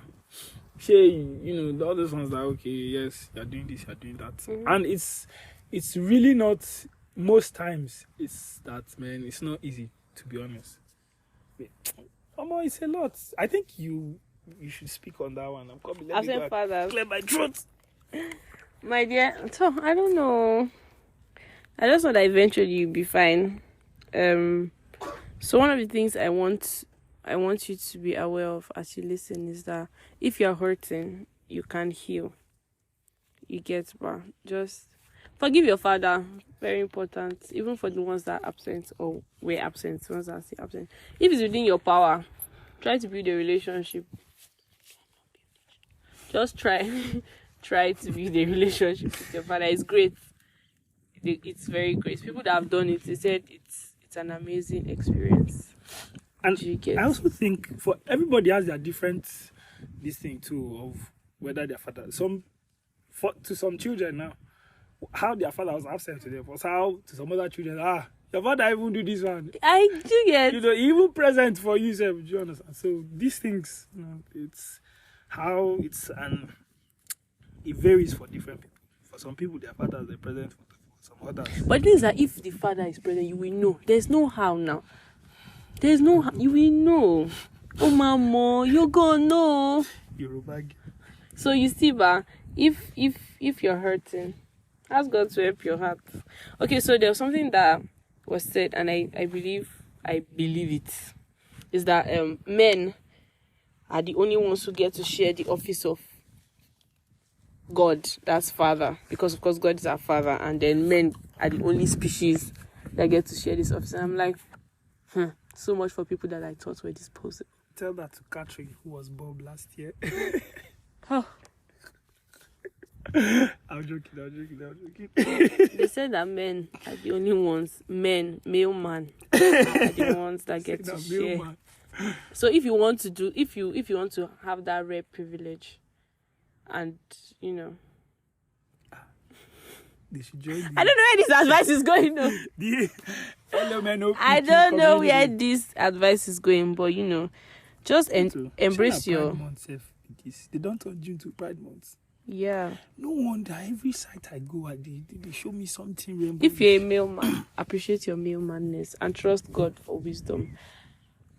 Speaker 1: those ones that okay, yes, you're doing this, you're doing that. And it's really not, most times it's that, man, it's not easy, to be honest. It's a lot. I think you should speak on that one. I'm coming. Let me go clear my throat.
Speaker 2: My dear, so I don't know. I just know that eventually you'll be fine. So one of the things I want you to be aware of as you listen is that if you're hurting, you can heal. You get, just forgive your father. Very important. Even for the ones that are absent or were absent, the ones that are still absent. If it's within your power, try to build a relationship. Just try to build a relationship with your father. It's great. It's very great. People that have done it, they said it's an amazing experience.
Speaker 1: And I also think for everybody has their different this thing too of whether their father. To some children now, how their father was absent to them was how to some other children, your father even do this one.
Speaker 2: I do get.
Speaker 1: Even present for you, do you understand? So these things, it's how it varies for different people. For some people, their fathers are present. For some others.
Speaker 2: But the thing is that if the father is present, you will know. There's no how now. There's no how. You will know. Oh, mama, you're gonna know.
Speaker 1: You're a bag.
Speaker 2: So you see, if you're hurting, ask God to help your heart. Okay, so there was something that was said, and I believe it, is that men are the only ones who get to share the office of God, that's father, because of course God is our father, and then men are the only species that get to share this office. And I'm like, so much for people that I thought were disposable.
Speaker 1: Tell that to Catherine, who was Bob last year.
Speaker 2: Oh.
Speaker 1: I'm joking.
Speaker 2: They said that men are the only ones, male man, are the ones that get to share. So if you want to have that rare privilege, and
Speaker 1: they should join
Speaker 2: I don't know where this advice is going on. I don't know where this advice is going, but just embrace your.
Speaker 1: They don't turn June to Pride Month.
Speaker 2: Yeah.
Speaker 1: No wonder every site I go at, they show me something rainbow.
Speaker 2: If you're a male man, appreciate your male manness and trust God for wisdom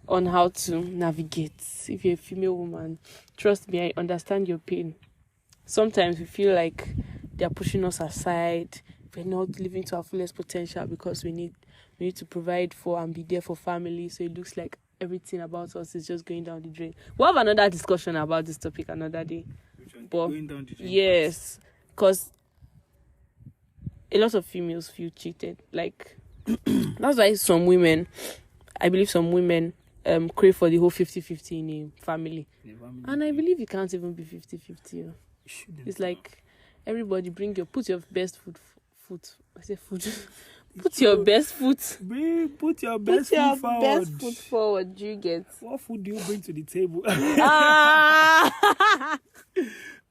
Speaker 2: on how to navigate. If you're a female woman, trust me, I understand your pain. Sometimes we feel like they're pushing us aside. We're not living to our fullest potential because we need to provide for and be there for family. So it looks like everything about us is just going down the drain. We'll have another discussion about this topic another day. But
Speaker 1: going down the drain,
Speaker 2: yes, because a lot of females feel cheated. Like that's why I believe some women crave for the whole 50-50 in a family. And I believe it can't even be 50-50. It's like everybody put your best foot. I say food. Put your best foot.
Speaker 1: Put your best foot forward.
Speaker 2: Best foot forward. Do you get?
Speaker 1: What food do you bring to the table?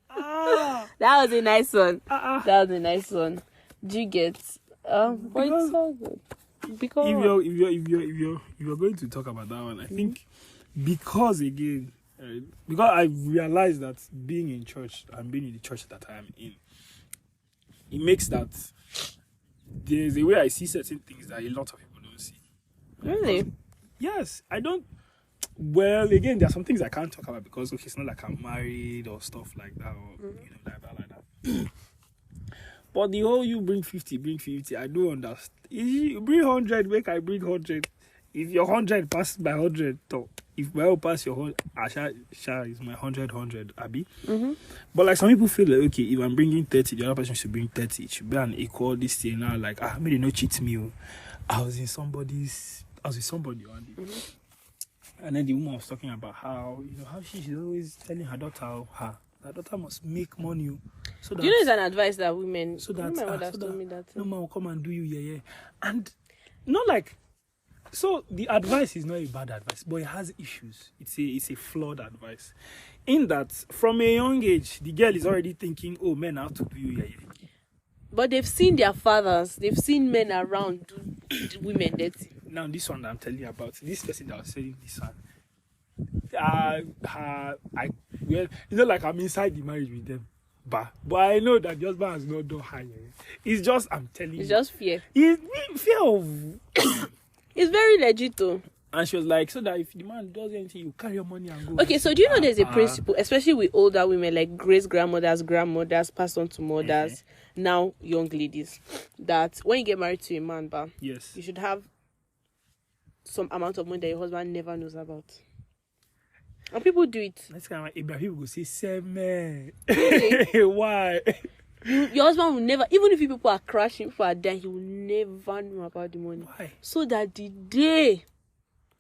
Speaker 2: That was a nice one. That was a nice one. Do you get? But it's all good. Because
Speaker 1: if you're going to talk about that one, I think because again, because I realized that being in church and being in the church that I am in, it makes that there's a way I see certain things that a lot of people don't see.
Speaker 2: really,
Speaker 1: Yes, I don't. Well, again, there are some things I can't talk about because okay, it's not like I'm married or stuff like that, or like that. But the whole you bring 50, I do understand. You bring 100, make I bring 100. If your 100 passes by 100, if my own pass your whole, Asha is my 100, Abby. But like some people feel like, okay, if I'm bringing 30, the other person should bring 30. It should be an equal this thing now. Like, maybe no cheat me. I was with somebody one day. And then the woman was talking about how, how she's always telling her daughter how her daughter must make money. So that,
Speaker 2: do you know it's an advice that women?
Speaker 1: So that
Speaker 2: women would have told me that.
Speaker 1: No man will come and do you, yeah. And not like, so the advice is not a bad advice, but it has issues. It's a flawed advice. In that, from a young age, the girl is already thinking, oh, men have to do you, yeah.
Speaker 2: But they've seen their fathers, they've seen men around do women dirty.
Speaker 1: Now, this one that I'm telling you about, this person that was saying this one, like I'm inside the marriage with them. But I know that the husband has not done higher. It's just, I'm telling you.
Speaker 2: It's just fear.
Speaker 1: It's fear of...
Speaker 2: It's very legit though.
Speaker 1: And she was like, so that if the man does anything, you carry your money and go.
Speaker 2: Okay, so do you know there's a principle, especially with older women, like great-grandmothers, grandmothers, passed on to mothers, now young ladies, that when you get married to a man,
Speaker 1: yes,
Speaker 2: you should have some amount of money that your husband never knows about. And people do it.
Speaker 1: That's kind of like Abraham. People go say, "Seme."
Speaker 2: Really?
Speaker 1: Why?
Speaker 2: Your husband will never, even if people are crashing, people are dying, he will never know about the money.
Speaker 1: Why?
Speaker 2: So that the day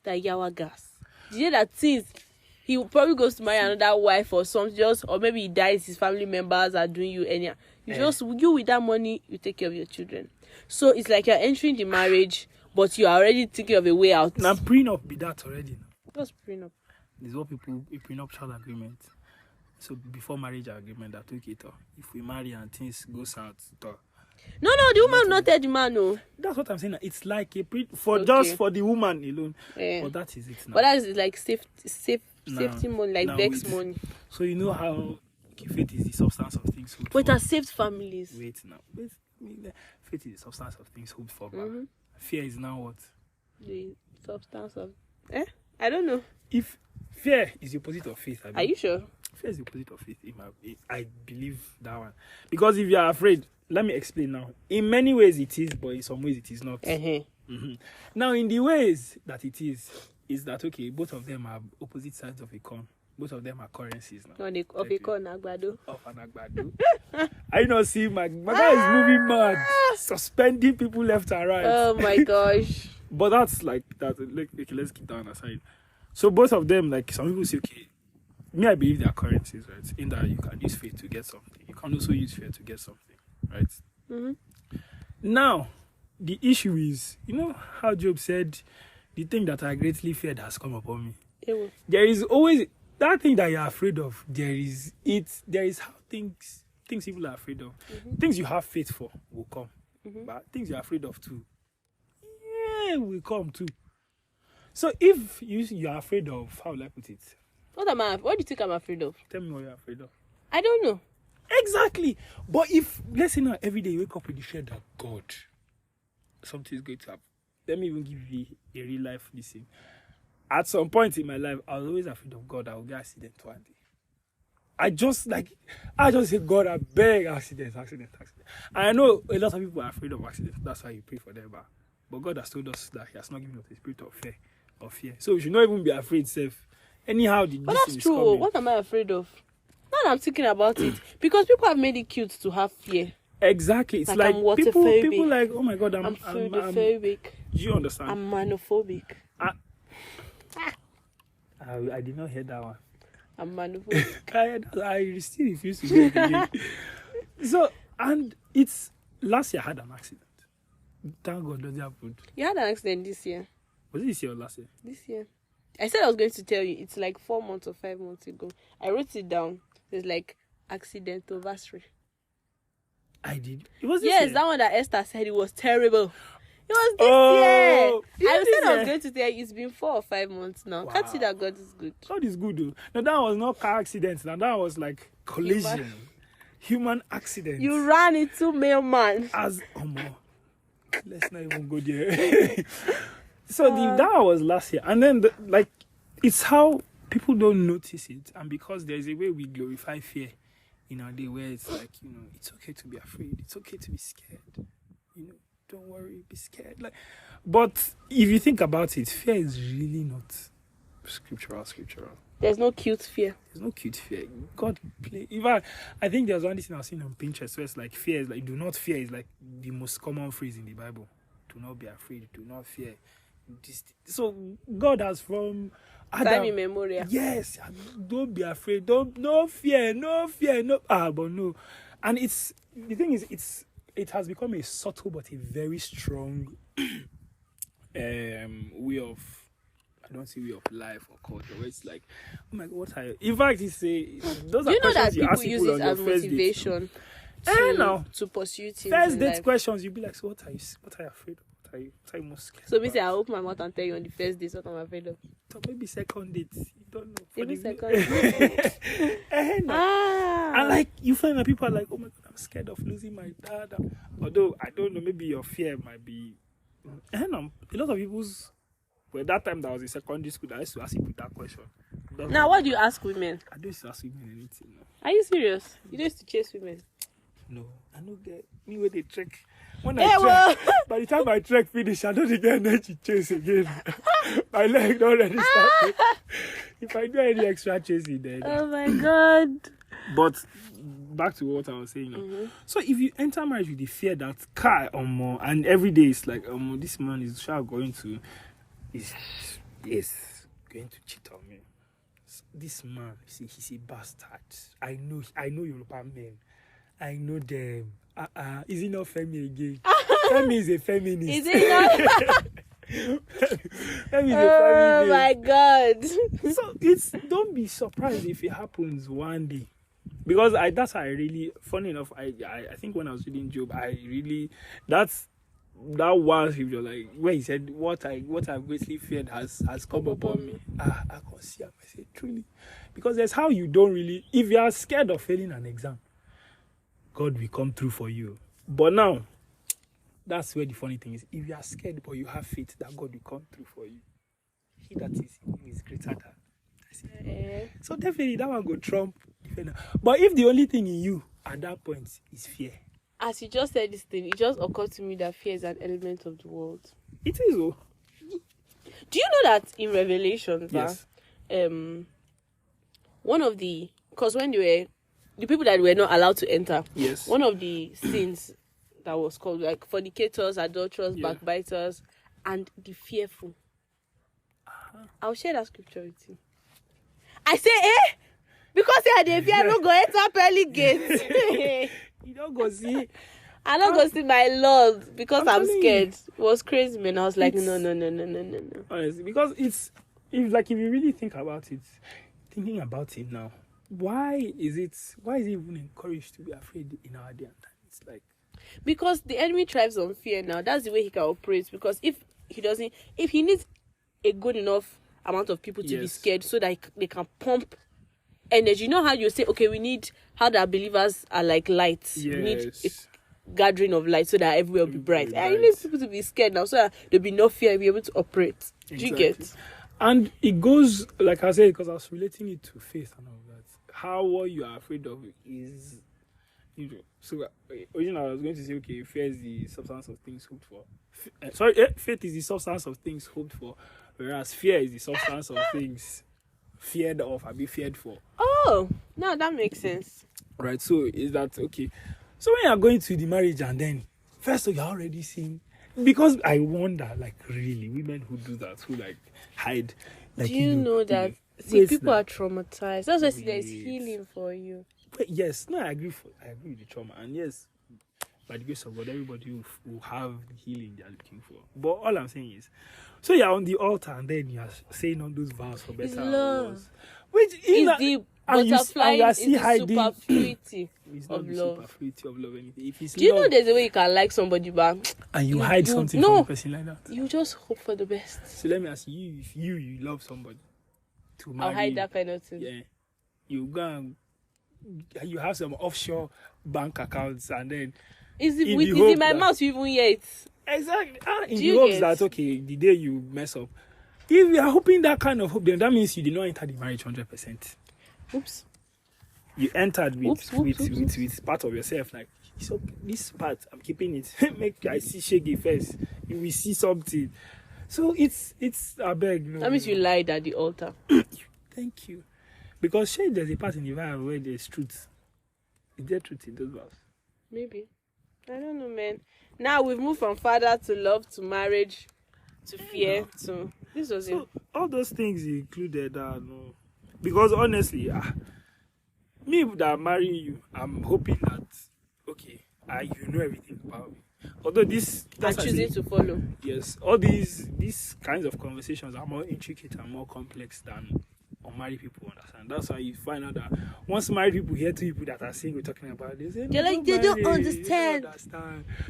Speaker 2: that Yawa gas, the day that things, he probably goes to marry another wife or something, or maybe he dies, his family members are doing you anyhow. You with that money, you take care of your children. So it's like you're entering the marriage, but you are already thinking of a way out.
Speaker 1: Now prenup be that already.
Speaker 2: What's prenup?
Speaker 1: This is what people a prenuptial agreement. So before marriage agreement that took it off. If we marry and things go south,
Speaker 2: No, the woman will not tell the man, no.
Speaker 1: That's what I'm saying. It's like a just for the woman alone. Yeah. But that is it now.
Speaker 2: But that is like safety money, like Bex money.
Speaker 1: So you know how faith is the substance of things hoped
Speaker 2: but
Speaker 1: for.
Speaker 2: It has saved families.
Speaker 1: Wait now. Faith is the substance of things hoped for. Fear is now what?
Speaker 2: The substance of... I don't know.
Speaker 1: If fear is the opposite of faith,
Speaker 2: are you sure?
Speaker 1: Fear is the opposite of faith. I believe that one. Because if you are afraid, let me explain now. In many ways it is, but in some ways it is not. Now, in the ways that it is that, okay, both of them are opposite sides of a coin. Both of them are currencies now.
Speaker 2: Of a coin, agbado.
Speaker 1: Of an agbado. I not see my guy is moving mad, suspending people left and right.
Speaker 2: Oh my gosh.
Speaker 1: But that's like that. Okay, let's keep that on aside. So both of them, like some people say, okay, me, I believe they are currencies, right? In that you can use faith to get something. You can also use fear to get something, right? Now, the issue is, you know how Job said, the thing that I greatly feared has come upon me. There is always that thing that you're afraid of. There is how things people are afraid of. Things you have faith for will come. But things you're afraid of too, will come too. So if you are afraid of, how will I put it?
Speaker 2: What do you think I'm afraid of?
Speaker 1: Tell me what you're afraid of.
Speaker 2: I don't know.
Speaker 1: Exactly. But if, let's say now, every day you wake up with the fear that God, something is going to happen. Let me even give you a real life listen. At some point in my life, I was always afraid of God. I will get accident one day. I just say, God, I beg accident. And I know a lot of people are afraid of accidents. That's why you pray for them. But God has told us that He has not given us a spirit of fear. So we should not even be afraid, self. Anyhow,
Speaker 2: but that's true. What am I afraid of? Now that I'm thinking about it, because people have made it cute to have fear.
Speaker 1: Exactly. It's like people like, oh my God, I'm
Speaker 2: foodophobic.
Speaker 1: Do you understand?
Speaker 2: I'm manophobic.
Speaker 1: I did not hear that one.
Speaker 2: I'm manophobic.
Speaker 1: I still refuse to hear it again. So, and it's last year I had an accident. Thank God, doesn't happen.
Speaker 2: You had an accident this year.
Speaker 1: Was it this year or last year?
Speaker 2: This year. I said I was going to tell you. It's like 4 months or 5 months ago. I wrote it down. It's like accidental anniversary.
Speaker 1: I did. It was this
Speaker 2: Yes,
Speaker 1: year?
Speaker 2: that one that Esther said it was terrible. It was this year. I said I was going to tell you. It's been 4 or 5 months now.
Speaker 1: Wow.
Speaker 2: Can't see that God is good.
Speaker 1: God is good, though. No, that was not car accident. Now that was like collision. Human accident.
Speaker 2: You ran into mailman.
Speaker 1: As let's not even go there. So that was last year, and then it's how people don't notice it, and because there's a way we glorify fear in our day, where it's like, it's okay to be afraid, it's okay to be scared, don't worry, be scared. But if you think about it, fear is really not scriptural.
Speaker 2: There's no cute fear.
Speaker 1: There's no cute fear. God play. In fact, I think there's one thing I've seen on Pinterest where it's like fear is like, do not fear is like the most common phrase in the Bible. Do not be afraid. Do not fear. So God has from Adam,
Speaker 2: time immemorial.
Speaker 1: Yes, don't be afraid. No fear. But no. And the thing is, it has become a subtle but a very strong way of, I don't say way of life or culture, where it's like, oh my God, what are you? In fact, those are questions you ask people on your first date.
Speaker 2: To pursue things.
Speaker 1: First date questions, you'll be like, so what are you afraid of? What are you most scared
Speaker 2: So me
Speaker 1: about?
Speaker 2: say I open my mouth and tell you on the first day what I'm afraid of.
Speaker 1: So maybe second date. You don't know.
Speaker 2: Maybe second date.
Speaker 1: And like you find that people are like, oh my God, I'm scared of losing my dad. Although I don't know, maybe your fear might be. A lot of people's. Well, that time that was in secondary school, I used to ask people that question.
Speaker 2: Now, what do you ask women?
Speaker 1: I don't used to ask women anything. No.
Speaker 2: Are you serious? You don't used to chase women?
Speaker 1: No, I don't get me where they trek. When I trek, by the time I trek finish, I don't get energy chase again. My leg don't already start. If I do any extra chasing, then.
Speaker 2: Oh my God.
Speaker 1: But back to what I was saying.
Speaker 2: Mm-hmm.
Speaker 1: So if you enter marriage with the fear that and every day it's like this man is going to cheat on me. This man, he's a bastard. I know Yoruba men. I know them. Is he not Femi again? Femi is a feminist.
Speaker 2: Is he not?
Speaker 1: Femi is a feminist.
Speaker 2: Oh my God.
Speaker 1: So don't be surprised if it happens one day. Because that's how I really, funny enough, I think when I was reading Job, that one scripture, like where he said, what I greatly feared has come upon me. I can see, I say truly. Because that's how you don't really, if you are scared of failing an exam, God will come through for you. But now, that's where the funny thing is. If you are scared but you have faith that God will come through for you, he that is in you is greater than. So definitely that one go trump. But if the only thing in you at that point is fear.
Speaker 2: As you just said this thing, it just occurred to me that fear is an element of the world.
Speaker 1: It is, oh.
Speaker 2: Do you know that in Revelation,
Speaker 1: yes.
Speaker 2: One of because when they were the people that were not allowed to enter,
Speaker 1: yes,
Speaker 2: one of the sins that was called like fornicators, adulterers, backbiters, and the fearful. I'll share that scripture with you. I say, because they are the fear, no go enter pearly gate.
Speaker 1: You don't go see.
Speaker 2: I don't go see my Lord because I'm scared. It was crazy, man. I was like, no.
Speaker 1: Honestly, because if you really think about it, thinking about it now, why is it even encouraged to be afraid in our day and time? It's like,
Speaker 2: because the enemy thrives on fear now. That's the way he can operate. Because if he needs a good enough amount of people to be scared so that they can pump energy. You know how you say, okay, we need how the believers are like lights.
Speaker 1: yes,
Speaker 2: we need a gathering of light so that everywhere will be bright. And you need people to be scared now so that there'll be no fear and be able to operate.
Speaker 1: Exactly.
Speaker 2: Do you get?
Speaker 1: And it goes, like I said, because I was relating it to faith and all that. How what you are afraid of is, so originally I was going to say, okay, fear is the substance of things hoped for. Faith is the substance of things hoped for, whereas fear is the substance of things feared of or be feared for.
Speaker 2: Oh, no, that makes sense.
Speaker 1: Right, so is that okay? So when you're going to the marriage and then, first of all, you're already seeing, because I wonder, like really, women who do that, who like hide. Like,
Speaker 2: do you know that? See, people are traumatized. That's why there's healing for you.
Speaker 1: But yes, no, I agree with the trauma, and yes, by the grace of God, everybody will have the healing they are looking for. But all I'm saying is, so you're on the altar and then you are saying all those vows for better or worse. Which
Speaker 2: is the butterfly is the superfluity of love.
Speaker 1: Superfluity of love. Anything. If it's
Speaker 2: Do you
Speaker 1: love,
Speaker 2: know there's a way you can like somebody, but
Speaker 1: and you hide something from a person like that?
Speaker 2: You just hope for the best.
Speaker 1: So let me ask you: if you love somebody, to marry,
Speaker 2: I'll hide that kind of thing.
Speaker 1: Yeah, you go and you have some offshore bank accounts, and then
Speaker 2: is in my mouth you even hear it?
Speaker 1: Exactly. In the hopes that okay, the day you mess up, if you are hoping that kind of hope, then that means you did not enter the marriage 100%.
Speaker 2: Oops.
Speaker 1: You entered with part of yourself, like, so this part I'm keeping it. Make I see shaggy first. You will see something. So it's I beg. No,
Speaker 2: that means you lied at the altar.
Speaker 1: Thank you. Because there's a part in the Bible where there's truth. Is there truth in those verses?
Speaker 2: Maybe. I don't know, man. Now we've moved from father to love to marriage to fear to this was it.
Speaker 1: All those things included no. Because honestly, me that marry you, I'm hoping that okay, you know everything about me. Although
Speaker 2: I'm choosing to follow.
Speaker 1: Yes, all these kinds of conversations are more intricate and more complex than unmarried people understand. That's why you find out that once married people hear two people that are single talking about this, they
Speaker 2: don't understand.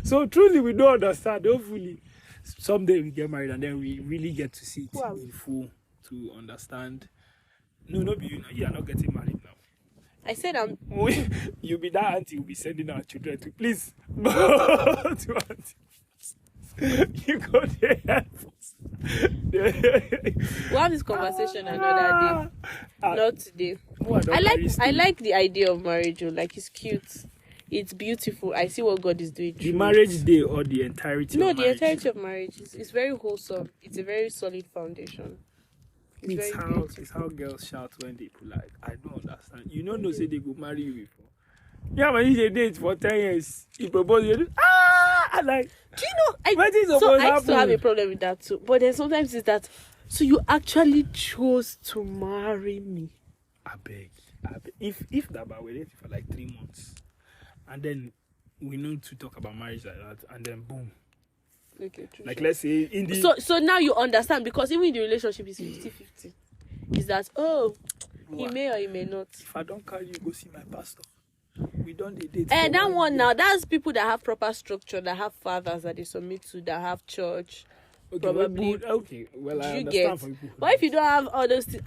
Speaker 1: So truly we don't understand. Hopefully someday we get married and then we really get to see it in full to understand. No, be you are not getting married now.
Speaker 2: I said
Speaker 1: you'll be that auntie who'll be sending our children to please go to auntie. You go there.
Speaker 2: We'll have this conversation another day. Not today. I like the idea of marriage. Like it's cute. It's beautiful. I see what God is doing.
Speaker 1: The marriage day or the entirety of marriage?
Speaker 2: No, the entirety of marriage. It's very wholesome. It's a very solid foundation.
Speaker 1: It's how girls shout when they pull like, I don't understand. You don't know say they go marry you before. Yeah, but if they date for 10 years, he propose you. Like,
Speaker 2: do you know? I used to have a problem with that too. But then sometimes it's that. So you actually chose to marry me.
Speaker 1: I beg. If that, but we're dating for like 3 months, and then we know to talk about marriage like that, and then boom.
Speaker 2: Okay, true.
Speaker 1: Like let's say in the
Speaker 2: so now you understand, because even in the relationship is 50-50. Is that he may or he may not.
Speaker 1: If I don't carry you, go see my pastor. We don't date.
Speaker 2: And that one now, that's people that have proper structure, that have fathers that they submit to, that have church.
Speaker 1: Okay,
Speaker 2: probably.
Speaker 1: Well, I understand
Speaker 2: get.
Speaker 1: for people.
Speaker 2: But if you don't have all those things,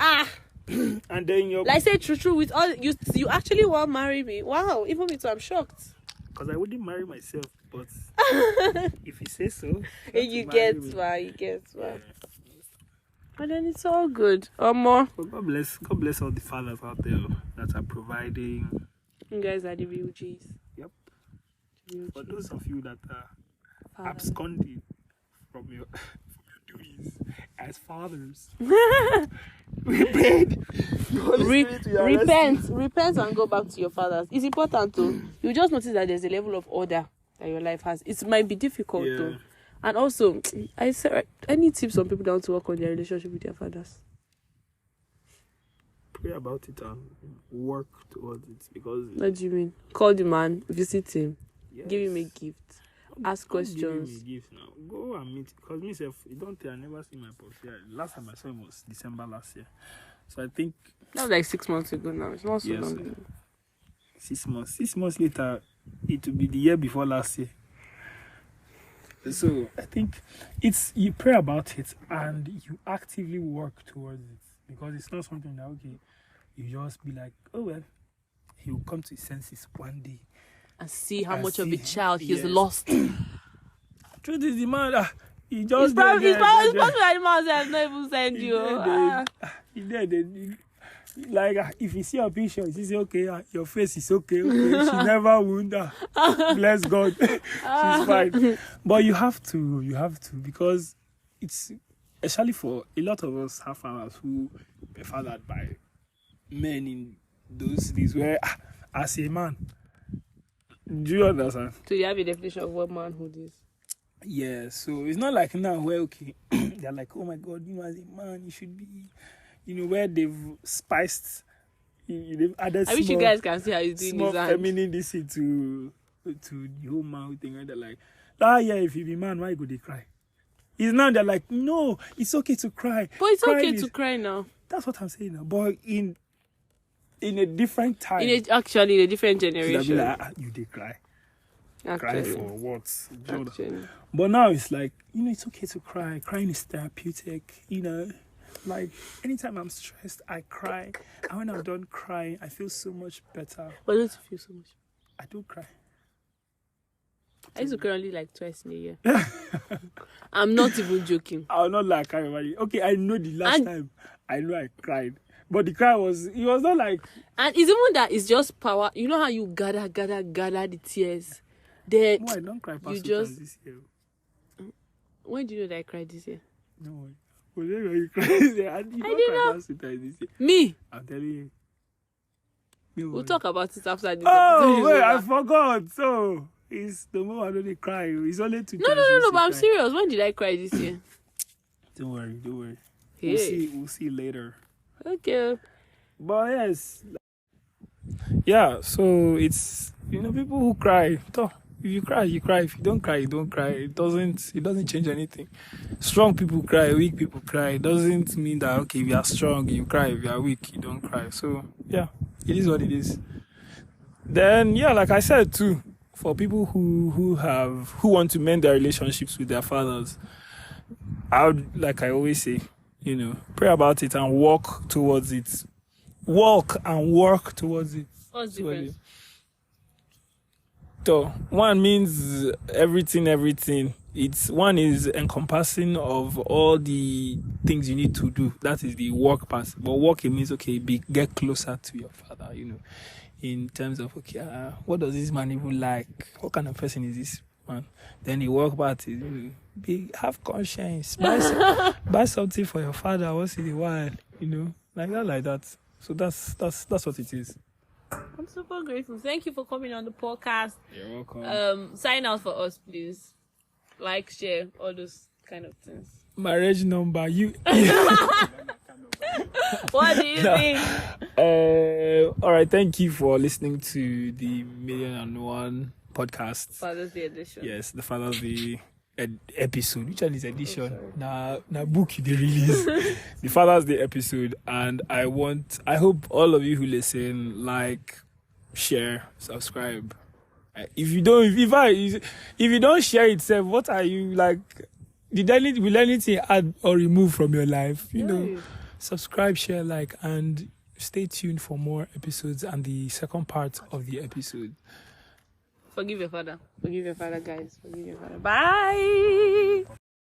Speaker 1: and then you're
Speaker 2: like say true with all you actually want to marry me. Wow, even me too, I'm shocked.
Speaker 1: Because I wouldn't marry myself, but if you say so,
Speaker 2: you get why. And then it's all good. More.
Speaker 1: Well, God bless all the fathers out there that are providing.
Speaker 2: You guys are the real G's.
Speaker 1: Yep. For those of you that are absconding from your duties as fathers, repent
Speaker 2: and go back to your fathers. It's important too. You just notice that there's a level of order that your life has. It might be difficult though. And also, I need tips on people that want to work on their relationship with their fathers.
Speaker 1: Pray about it and work towards it, because.
Speaker 2: What do you mean? Call the man, visit him,
Speaker 1: yes.
Speaker 2: Give him a gift, ask questions.
Speaker 1: Give him a gift now. Go and meet, because myself, you don't tell. I never see my pops. Last time I saw him was December last year, so I think
Speaker 2: that was like 6 months ago now. It's not so long ago.
Speaker 1: 6 months. 6 months later, it will be the year before last year. So I think you pray about it and you actively work towards it, because it's not something that you just be like, oh well, he will come to his senses one day
Speaker 2: and see how much of a child he's lost.
Speaker 1: Truth is, the man he just
Speaker 2: it's probably that the man has not even send you.
Speaker 1: Like if you see a picture, you say okay, your face is okay. She never wound. Bless God, she's fine. But you have to, because it's especially for a lot of us have fathers who were fathered by men in those days where, as a man, do you understand?
Speaker 2: So you have a definition of what manhood is.
Speaker 1: Yeah, so it's not like now where they're like, oh my God, as a man you should be. Where they've spiced, they've added
Speaker 2: I wish you guys can see how he's doing
Speaker 1: small
Speaker 2: his hand.
Speaker 1: femininity to to the whole man thing, and they're like, yeah, if you be man, why go they cry? It's now they're like, no, it's okay to cry.
Speaker 2: But it's
Speaker 1: Crying
Speaker 2: okay to cry now.
Speaker 1: That's what I'm saying now. But in a different time,
Speaker 2: Actually, in a different
Speaker 1: they'll
Speaker 2: generation.
Speaker 1: be like, you did cry. Cry
Speaker 2: Actually.
Speaker 1: for what?
Speaker 2: Actually.
Speaker 1: But now it's like, it's okay to cry. Crying is therapeutic, Like, anytime I'm stressed, I cry. And when I'm done crying, I feel so much better.
Speaker 2: But don't you feel so much?
Speaker 1: I don't cry.
Speaker 2: I used to cry only like twice in a year. I'm not even joking.
Speaker 1: I'll not like crying about it. Okay, I know the last time I know I cried. But the cry was not like...
Speaker 2: And it's even that it's just power. You know how you gather the tears? Then
Speaker 1: I don't cry past this year.
Speaker 2: When do you know that I cried this year?
Speaker 1: No. When you cry this year, I didn't cry past this year.
Speaker 2: Me?
Speaker 1: I'm telling you.
Speaker 2: We'll talk about it after this.
Speaker 1: Oh, wait, I forgot. So... It's the moment I don't cry. It's only 2 times.
Speaker 2: No, but I'm serious. When did I cry this year?
Speaker 1: Don't worry.
Speaker 2: Hey.
Speaker 1: We'll see later.
Speaker 2: Okay.
Speaker 1: But yes. Yeah, so it's people who cry. If you cry, you cry. If you don't cry, you don't cry. It doesn't change anything. Strong people cry, weak people cry. It doesn't mean that if you are strong, you cry. If you are weak, you don't cry. So yeah, it is what it is. Then like I said too, for people who want to mend their relationships with their fathers, like I always say, pray about it and walk towards it. Walk and work towards it.
Speaker 2: What's the difference?
Speaker 1: So one means everything. One is encompassing of all the things you need to do. That is the work part. But working means get closer to your father. In terms of what does this man even like? What kind of person is this man? Then the work part is have conscience. Buy something for your father once in a while. Like that. So that's what it is.
Speaker 2: I'm super grateful. Thank you for coming on the podcast.
Speaker 1: You're welcome.
Speaker 2: Sign out for us, please. Like, share, all those kind of things.
Speaker 1: Marriage number, you.
Speaker 2: What do you think?
Speaker 1: All right, thank you for listening to the 1,000,001 podcast.
Speaker 2: Father's Day edition.
Speaker 1: Yes, the Father's Day episode. Which one is edition? Now book they release the Father's Day episode, and I hope all of you who listen like, share, subscribe. If you don't share itself, what are you like? Will anything add or remove from your life? Subscribe, share, like, and stay tuned for more episodes and the second part of the episode.
Speaker 2: Forgive your father, guys. Forgive your father. Bye.